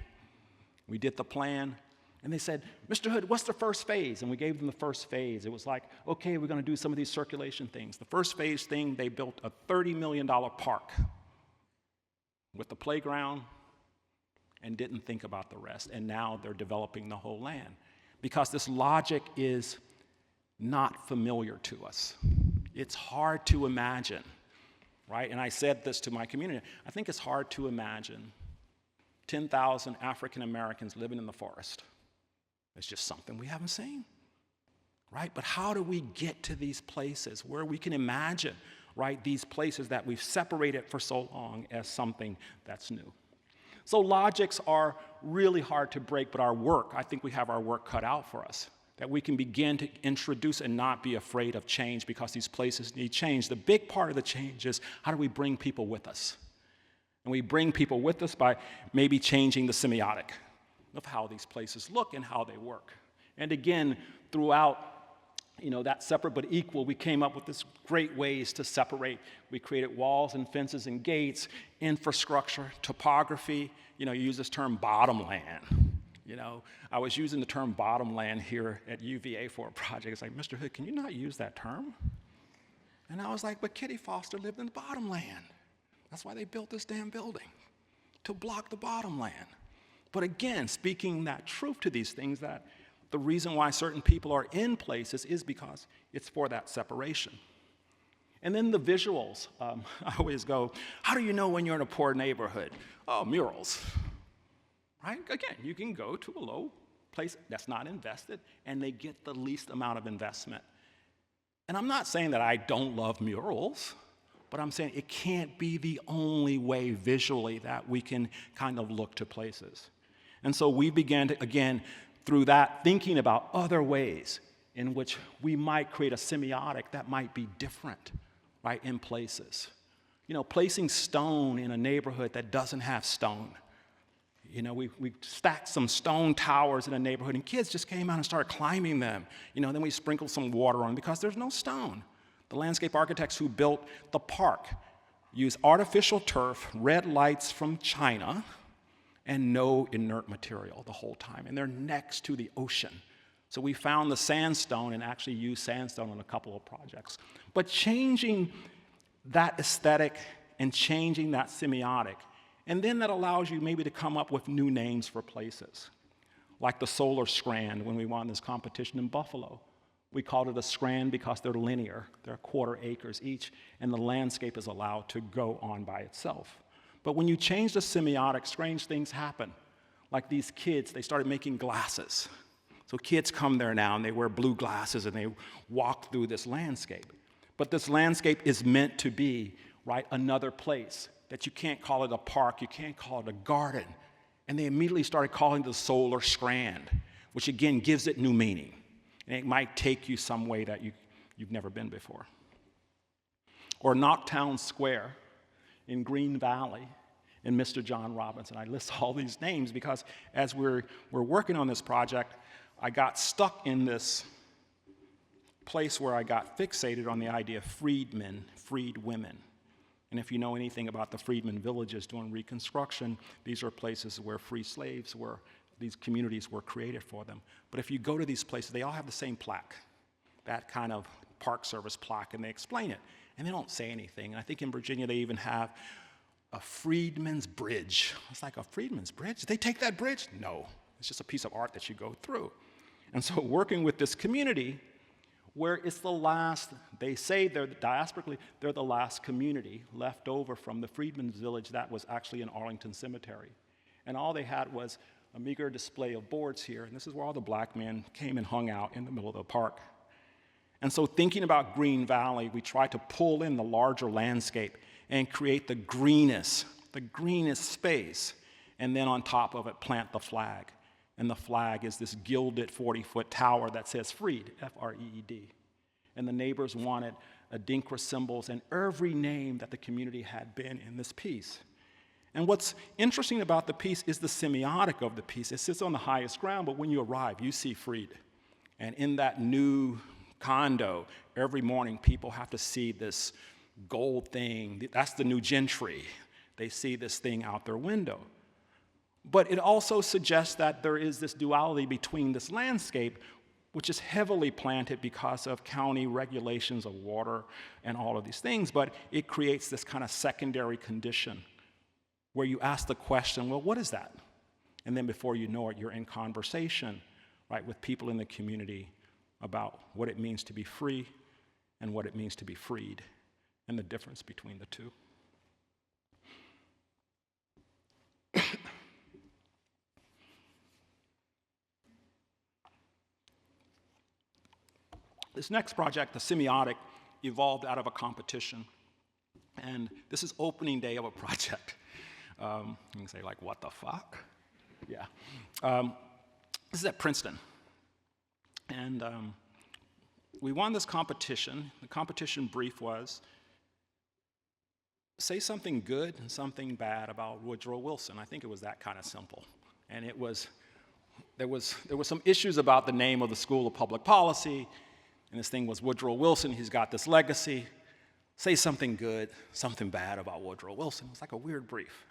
We did the plan. And they said, Mr. Hood, what's the first phase? And we gave them the first phase. It was like, okay, we're going to do some of these circulation things. The first phase thing, they built a $30 million park with the playground and didn't think about the rest. And now they're developing the whole land because this logic is not familiar to us. It's hard to imagine, right? And I said this to my community. I think it's hard to imagine 10,000 African Americans living in the forest. It's just something we haven't seen, right? But how do we get to these places where we can imagine, right, these places that we've separated for so long as something that's new? So logics are really hard to break, but our work, I think we have our work cut out for us, that we can begin to introduce and not be afraid of change because these places need change. The big part of the change is how do we bring people with us? And we bring people with us by maybe changing the semiotic of how these places look and how they work. And again, throughout that separate but equal, we came up with this great ways to separate. We created walls and fences and gates, infrastructure, topography. You use this term bottomland. I was using the term bottomland here at UVA for a project. It's like, Mr. Hood, can you not use that term? And I was like, but Kitty Foster lived in the bottomland. That's why they built this damn building, to block the bottomland. But again, speaking that truth to these things, that the reason why certain people are in places is because it's for that separation. And then the visuals. I always go, how do you know when you're in a poor neighborhood? Oh, murals, right? Again, you can go to a low place that's not invested, and they get the least amount of investment. And I'm not saying that I don't love murals, but I'm saying it can't be the only way visually that we can kind of look to places. And so we began to, again, through that, thinking about other ways in which we might create a semiotic that might be different, right, in places. Placing stone in a neighborhood that doesn't have stone. We stacked some stone towers in a neighborhood, and kids just came out and started climbing them. Then we sprinkled some water on them because there's no stone. The landscape architects who built the park used artificial turf, red lights from China, and no inert material the whole time. And they're next to the ocean. So we found the sandstone and actually used sandstone on a couple of projects. But changing that aesthetic and changing that semiotic And then that allows you maybe to come up with new names for places, like the Solar Strand when we won this competition in Buffalo. We called it a strand because they're linear. They're 1/4 acres each, and the landscape is allowed to go on by itself. But when you change the semiotic, strange things happen. Like these kids, they started making glasses. So kids come there now, and they wear blue glasses, and they walk through this landscape. But this landscape is meant to be, right, another place, that you can't call it a park, you can't call it a garden. And they immediately started calling it the Solar Strand, which again gives it new meaning. And it might take you some way that you've never been before. Or Knocktown Square in Green Valley in Mr. John Robinson. I list all these names because as we're working on this project, I got stuck in this place where I got fixated on the idea of freedmen, freed women. And if you know anything about the freedmen villages during Reconstruction, these are places where free slaves were. These communities were created for them. But if you go to these places, they all have the same plaque, that kind of Park Service plaque, and they explain it. And they don't say anything. And I think in Virginia they even have a freedman's bridge. It's like, a freedman's bridge? Did they take that bridge? No. It's just a piece of art that you go through. And so working with this community, where it's the last, they say they're diasporically, they're the last community left over from the freedmen's village that was actually in Arlington Cemetery. And all they had was a meager display of boards here, and this is where all the black men came and hung out in the middle of the park. And so thinking about Green Valley, we tried to pull in the larger landscape and create the greenest space, and then on top of it plant the flag. And the flag is this gilded 40-foot tower that says freed, F-R-E-E-D. And the neighbors wanted Adinkra symbols and every name that the community had been in this piece. And what's interesting about the piece is the semiotic of the piece. It sits on the highest ground, but when you arrive, you see freed. And in that new condo, every morning people have to see this gold thing. That's the new gentry. They see this thing out their window. But it also suggests that there is this duality between this landscape, which is heavily planted because of county regulations of water and all of these things, but it creates this kind of secondary condition where you ask the question, well, what is that? And then before you know it, you're in conversation, right, with people in the community about what it means to be free and what it means to be freed and the difference between the two. This next project, the semiotic, evolved out of a competition. And this is opening day of a project. You can say, like, what the fuck? Yeah. This is at Princeton. And we won this competition. The competition brief was, say something good and something bad about Woodrow Wilson. I think it was that kind of simple. And it was, there was some issues about the name of the School of Public Policy. And this thing was Woodrow Wilson, he's got this legacy. Say something good, something bad about Woodrow Wilson. It was like a weird brief.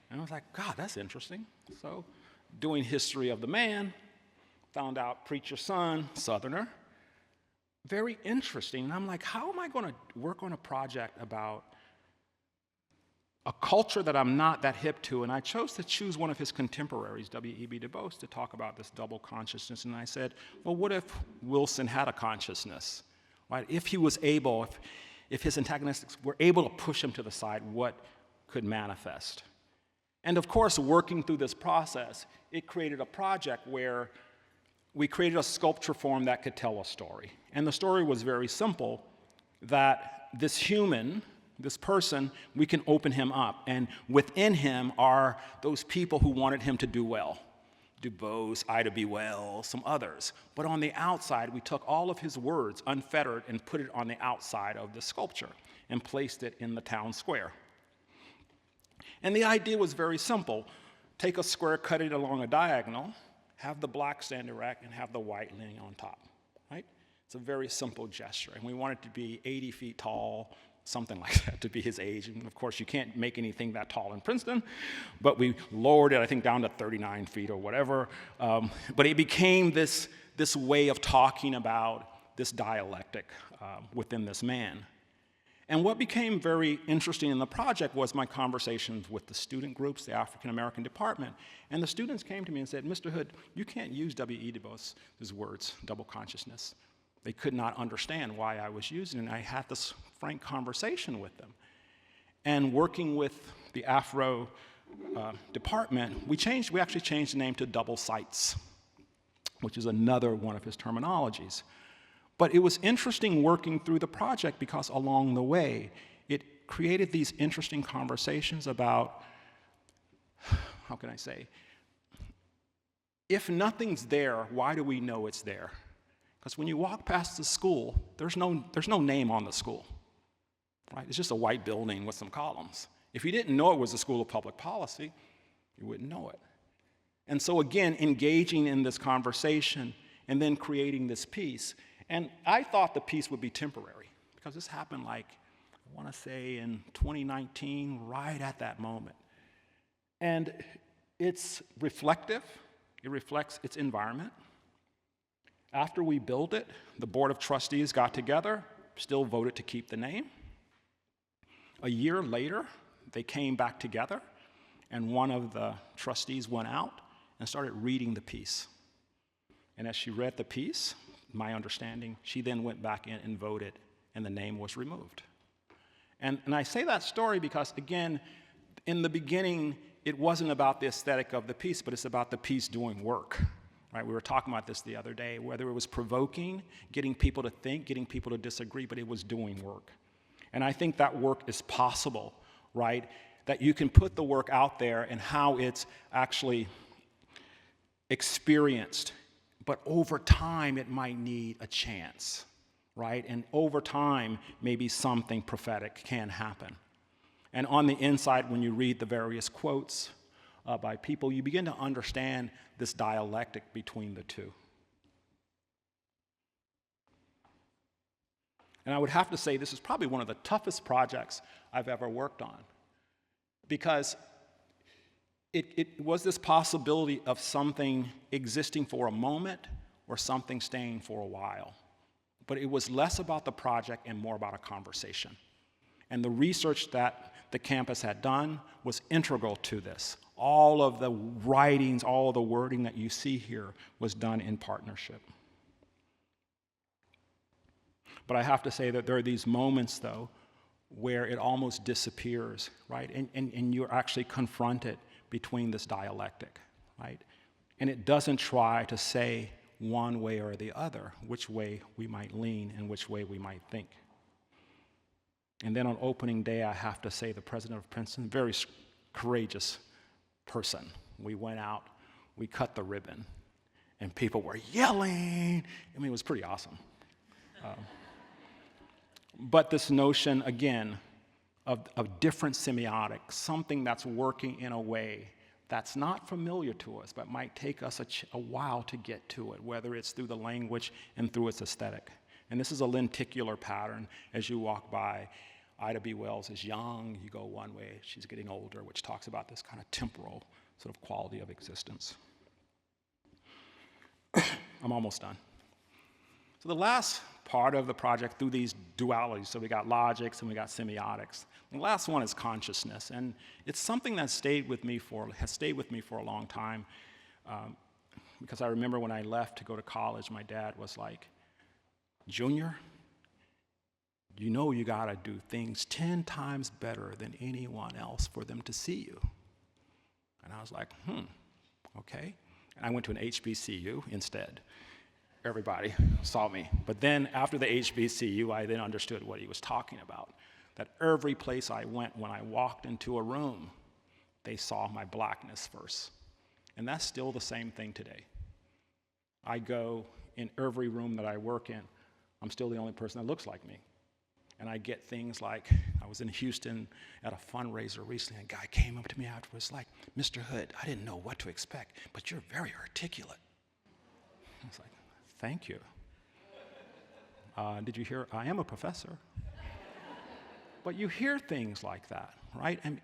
And I was like, God, that's interesting. So doing history of the man, found out preacher's son, Southerner. Very interesting. And I'm like, how am I going to work on a project about a culture that I'm not that hip to? And I chose to choose one of his contemporaries, W.E.B. Du Bois, to talk about this double consciousness. And I said, well, what if Wilson had a consciousness? Right? If he was able, if his antagonists were able to push him to the side, what could manifest? And of course, working through this process, it created a project where we created a sculpture form that could tell a story. And the story was very simple, that this human, this person, we can open him up. And within him are those people who wanted him to do well. Du Bois, Ida B. Wells, some others. But on the outside, we took all of his words, unfettered, and put it on the outside of the sculpture and placed it in the town square. And the idea was very simple. Take a square, cut it along a diagonal, have the black stand erect, and have the white laying on top, right? It's a very simple gesture. And we want it to be 80 feet tall, something like that, to be his age. And of course, you can't make anything that tall in Princeton, but we lowered it, I think, down to 39 feet or whatever. But it became this way of talking about this dialectic within this man. And what became very interesting in the project was my conversations with the student groups, the African American department. And the students came to me and said, Mr. Hood, you can't use W.E. Du Bois' words, double consciousness. They could not understand why I was using it. And I had this frank conversation with them. And working with the Afro department, we actually changed the name to double sights, which is another one of his terminologies. But it was interesting working through the project because along the way, it created these interesting conversations about, how can I say, if nothing's there, why do we know it's there? Because when you walk past the school, there's no name on the school, right? It's just a white building with some columns. If you didn't know it was a school of public policy, you wouldn't know it. And so again, engaging in this conversation and then creating this piece. And I thought the piece would be temporary because this happened I want to say in 2019, right at that moment. And it's reflective. It reflects its environment. After we built it, the Board of Trustees got together, still voted to keep the name. A year later, they came back together, and one of the trustees went out and started reading the piece. And as she read the piece, my understanding, she then went back in and voted, and the name was removed. And I say that story because, again, in the beginning, it wasn't about the aesthetic of the piece, but it's about the piece doing work. Right? We were talking about this the other day, whether it was provoking, getting people to think, getting people to disagree, but it was doing work. And I think that work is possible, right? That you can put the work out there and how it's actually experienced. But over time, it might need a chance, right? And over time, maybe something prophetic can happen. And on the inside, when you read the various quotes by people, you begin to understand this dialectic between the two. And I would have to say this is probably one of the toughest projects I've ever worked on, because it was this possibility of something existing for a moment or something staying for a while. But it was less about the project and more about a conversation. And the research that the campus had done was integral to this. All of the writings, all of the wording that you see here was done in partnership. But I have to say that there are these moments, though, where it almost disappears, right? And you're actually confronted between this dialectic, right? And it doesn't try to say one way or the other, which way we might lean and which way we might think. And then on opening day, I have to say the president of Princeton, very courageous person. We went out, we cut the ribbon, and people were yelling. I mean, it was pretty awesome. But this notion, again, of different semiotics, something that's working in a way that's not familiar to us, but might take us a while to get to it, whether it's through the language and through its aesthetic. And this is a lenticular pattern. As you walk by, Ida B. Wells is young, you go one way, she's getting older, which talks about this kind of temporal sort of quality of existence. I'm almost done. So the last part of the project through these dualities, so we got logics and we got semiotics. The last one is consciousness, and it's something that has stayed with me for a long time, because I remember when I left to go to college, my dad was like, Junior, you know you gotta do things 10 times better than anyone else for them to see you. And I was like, okay. And I went to an HBCU instead. Everybody saw me. But then after the HBCU, I then understood what he was talking about. That every place I went, when I walked into a room, they saw my blackness first. And that's still the same thing today. I go in every room that I work in, I'm still the only person that looks like me. And I get things like, I was in Houston at a fundraiser recently, and a guy came up to me afterwards like, Mr. Hood, I didn't know what to expect, but you're very articulate. I was like, thank you. Did you hear, I am a professor. But you hear things like that, right? And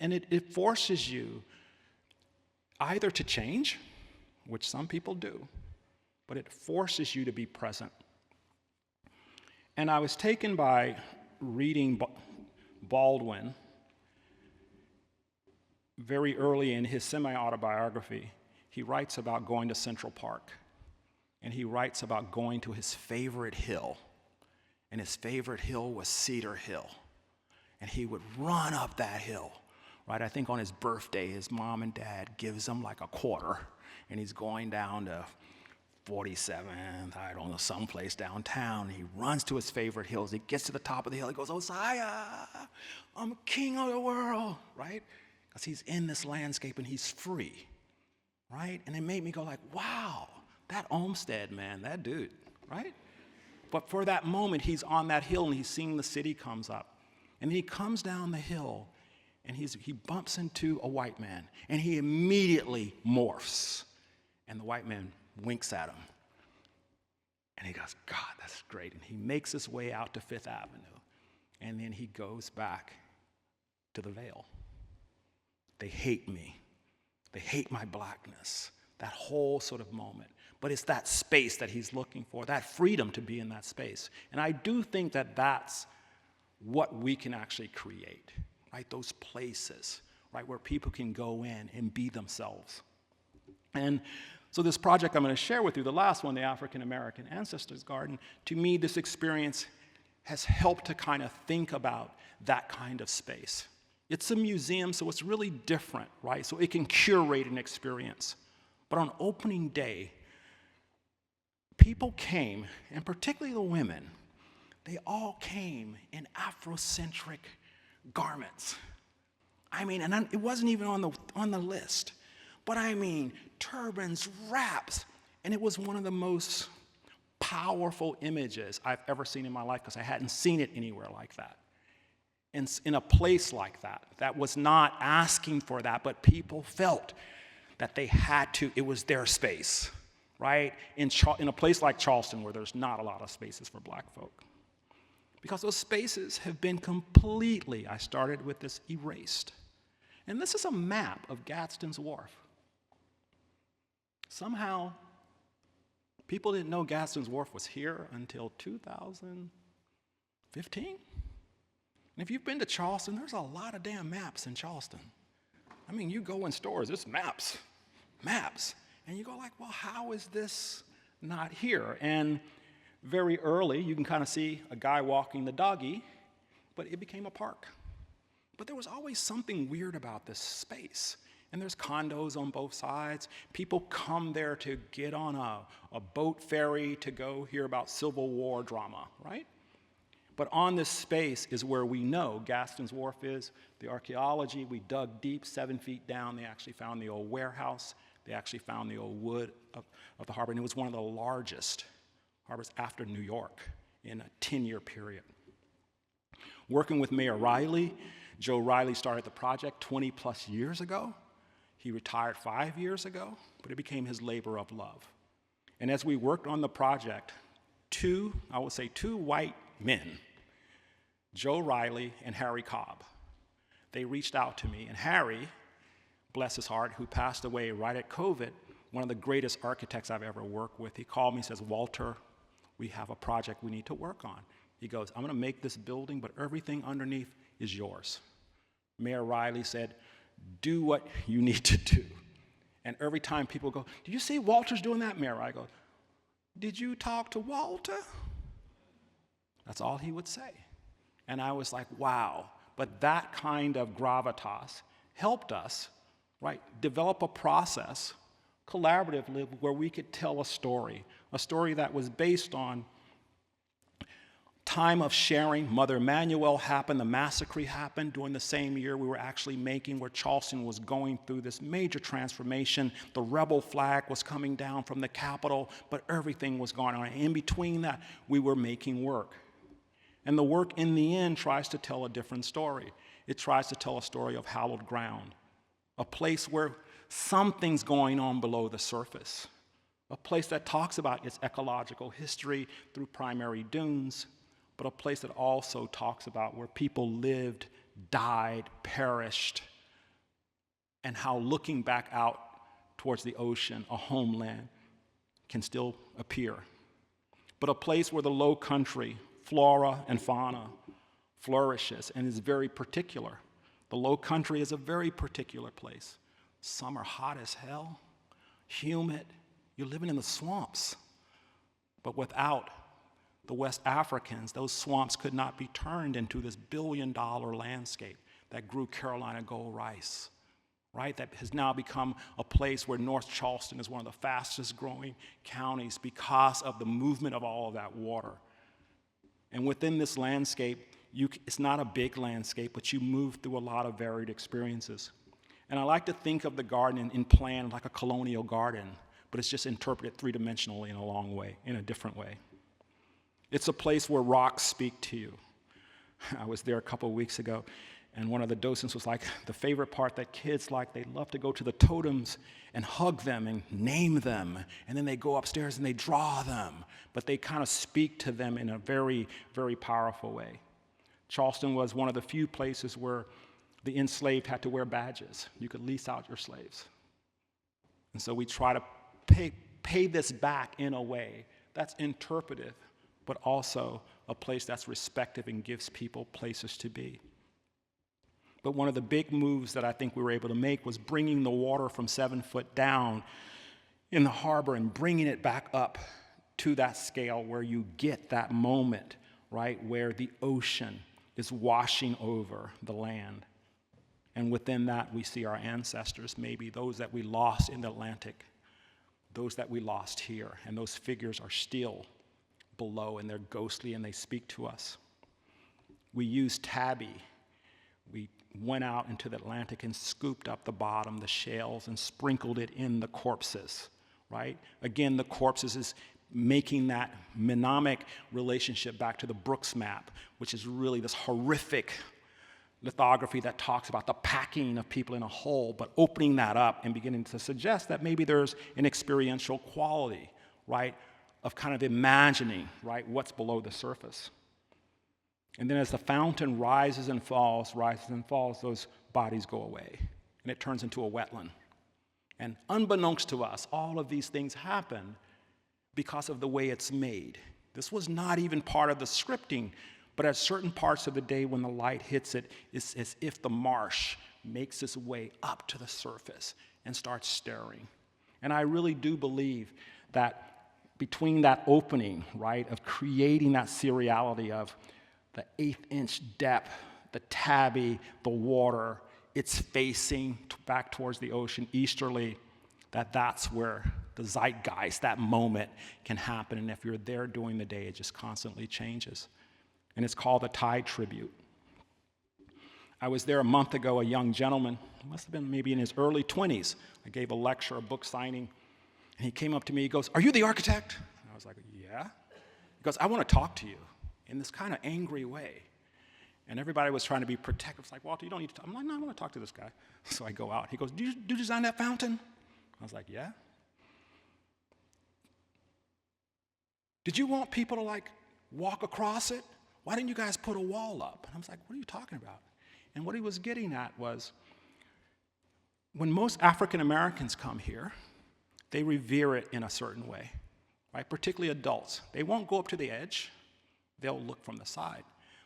it forces you either to change, which some people do, but it forces you to be present. And I was taken by reading Baldwin very early in his semi-autobiography. He writes about going to Central Park, and he writes about going to his favorite hill, and his favorite hill was Cedar Hill, and he would run up that hill, right? I think on his birthday, his mom and dad gives him like a quarter, and he's going down to 47th, I don't know, someplace downtown. He runs to his favorite hills. He gets to the top of the hill. He goes, "Osiah, I'm king of the world," right? Because he's in this landscape and he's free, right? And it made me go like, wow, that Olmsted man, that dude, right? But for that moment, he's on that hill and he's seeing the city comes up. And then he comes down the hill and he bumps into a white man and he immediately morphs. And the white man winks at him. And he goes, "God, that's great." And he makes his way out to Fifth Avenue. And then he goes back to the Veil. They hate me. They hate my blackness. That whole sort of moment. But it's that space that he's looking for, that freedom to be in that space. And I do think that that's what we can actually create, right? Those places, right, where people can go in and be themselves. And so this project I'm going to share with you, the last one, the African American Ancestors Garden, to me, this experience has helped to kind of think about that kind of space. It's a museum, so it's really different, right? So it can curate an experience. But on opening day, people came, and particularly the women, they all came in Afrocentric garments. I mean, and it wasn't even on the list. But I mean, turbans, wraps, and it was one of the most powerful images I've ever seen in my life because I hadn't seen it anywhere like that. In a place like that, that was not asking for that, but people felt that they had to, it was their space, right? In a place like Charleston where there's not a lot of spaces for black folk. Because those spaces have been completely, I started with this, erased. And this is a map of Gadsden's Wharf. Somehow, people didn't know Gadsden's Wharf was here until 2015. And if you've been to Charleston, there's a lot of damn maps in Charleston. I mean, you go in stores, there's maps. And you go like, well, how is this not here? And very early, you can kind of see a guy walking the doggy, but it became a park. But there was always something weird about this space. And there's condos on both sides. People come there to get on a boat ferry to go hear about Civil War drama, right? But on this space is where we know Gadsden's Wharf is. The archaeology, we dug deep, 7 feet down. They actually found the old warehouse. They actually found the old wood of the harbor. And it was one of the largest harbors after New York in a 10-year period. Working with Mayor Riley, Joe Riley started the project 20 plus years ago. He retired 5 years ago, but it became his labor of love. And as we worked on the project, two white men, Joe Riley and Harry Cobb, they reached out to me. And Harry, bless his heart, who passed away right at COVID, one of the greatest architects I've ever worked with, he called me and says, "Walter, we have a project we need to work on." He goes, "I'm going to make this building, but everything underneath is yours." Mayor Riley said, "Do what you need to do." And every time people go, "Do you see Walter's doing that, Mayor?" I go, "Did you talk to Walter?" That's all he would say. And I was like, wow. But that kind of gravitas helped us, right, develop a process collaboratively where we could tell a story that was based on time of sharing. Mother Emanuel happened, the massacre happened during the same year we were actually making, where Charleston was going through this major transformation. The rebel flag was coming down from the Capitol, but everything was going on. In between that, we were making work. And the work in the end tries to tell a different story. It tries to tell a story of hallowed ground, a place where something's going on below the surface, a place that talks about its ecological history through primary dunes, but a place that also talks about where people lived, died, perished, and how looking back out towards the ocean, a homeland, can still appear. But a place where the low country, flora and fauna, flourishes and is very particular. The Low Country is a very particular place. Some are hot as hell, humid. You're living in the swamps. But without the West Africans, those swamps could not be turned into this billion-dollar landscape that grew Carolina gold rice, right? That has now become a place where North Charleston is one of the fastest growing counties because of the movement of all of that water. And within this landscape, it's not a big landscape, but you move through a lot of varied experiences. And I like to think of the garden in plan like a colonial garden, but it's just interpreted three-dimensionally in a different way. It's a place where rocks speak to you. I was there a couple of weeks ago, and one of the docents was like, the favorite part that kids like, they love to go to the totems and hug them and name them, and then they go upstairs and they draw them, but they kind of speak to them in a very, very powerful way. Charleston was one of the few places where the enslaved had to wear badges. You could lease out your slaves. And so we try to pay this back in a way that's interpretive, but also a place that's respective and gives people places to be. But one of the big moves that I think we were able to make was bringing the water from 7 foot down in the harbor and bringing it back up to that scale where you get that moment, right, where the ocean is washing over the land. And within that, we see our ancestors, maybe those that we lost in the Atlantic, those that we lost here, and those figures are still below, and they're ghostly, and they speak to us. We used tabby. We went out into the Atlantic and scooped up the bottom, the shales, and sprinkled it in the corpses, right? Again, the corpses is making that mnemonic relationship back to the Brooks map, which is really this horrific lithography that talks about the packing of people in a hole, but opening that up and beginning to suggest that maybe there's an experiential quality, right, of kind of imagining, right, what's below the surface. And then as the fountain rises and falls, those bodies go away, and it turns into a wetland. And unbeknownst to us, all of these things happen because of the way it's made. This was not even part of the scripting, but at certain parts of the day when the light hits it, it's as if the marsh makes its way up to the surface and starts stirring. And I really do believe that between that opening, right, of creating that seriality of the 1/8-inch depth, the tabby, the water, it's facing back towards the ocean easterly, that's where the zeitgeist, that moment can happen. And if you're there during the day, it just constantly changes. And it's called the Tide Tribute. I was there a month ago, a young gentleman, must have been maybe in his early 20s. I gave a lecture, a book signing, and he came up to me, he goes, "Are you the architect?" And I was like, "Yeah." He goes, "I want to talk to you," in this kind of angry way. And everybody was trying to be protective. It's like, "Walter, you don't need to talk." I'm like, "No, I want to talk to this guy." So I go out. He goes, "Did you design that fountain?" I was like, "Yeah." "Did you want people to like walk across it? Why didn't you guys put a wall up?" And I was like, "What are you talking about?" And what he was getting at was, when most African Americans come here, they revere it in a certain way, right? Particularly adults. They won't go up to the edge. They'll look from the side.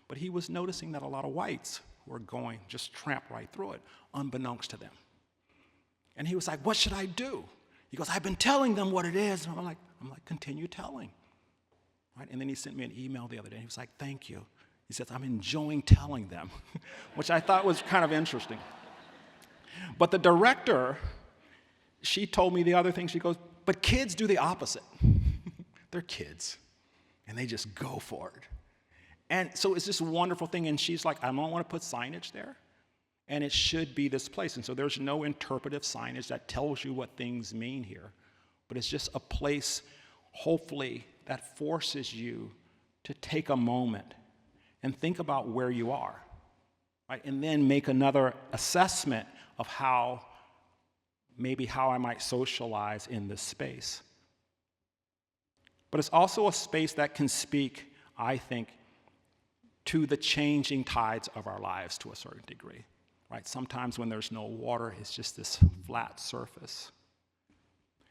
But he was noticing that a lot of whites were going, just tramp right through it, unbeknownst to them. And he was like, "What should I do?" He goes, "I've been telling them what it is." And I'm like, "Continue telling." Right? And then he sent me an email the other day. He was like, "Thank you." He says, "I'm enjoying telling them," which I thought was kind of interesting. But the director, she told me the other thing. She goes, "But kids do the opposite." They're kids, and they just go for it. And so it's this wonderful thing. And she's like, "I don't want to put signage there, and it should be this place." And so there's no interpretive signage that tells you what things mean here, but it's just a place, hopefully, that forces you to take a moment and think about where you are, right? And then make another assessment of how I might socialize in this space. But it's also a space that can speak, I think, to the changing tides of our lives to a certain degree, right? Sometimes when there's no water, it's just this flat surface.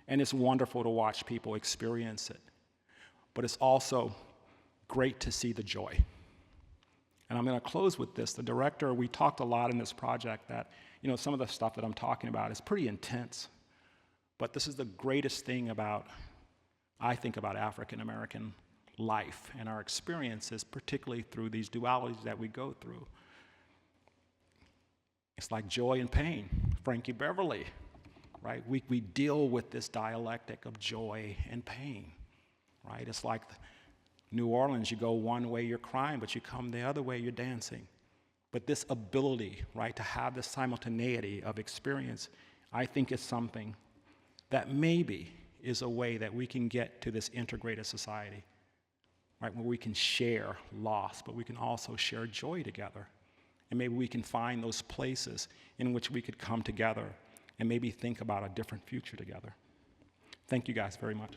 And it's wonderful to watch people experience it. But it's also great to see the joy. And I'm going to close with this. The director, we talked a lot in this project that, some of the stuff that I'm talking about is pretty intense. But this is the greatest thing I think about African American life and our experiences, particularly through these dualities that we go through. It's like joy and pain, Frankie Beverly, right? We deal with this dialectic of joy and pain, right? It's like New Orleans, you go one way, you're crying, but you come the other way, you're dancing. But this ability, right, to have this simultaneity of experience, I think is something that maybe is a way that we can get to this integrated society, right, where we can share loss, but we can also share joy together. And maybe we can find those places in which we could come together and maybe think about a different future together. Thank you guys very much.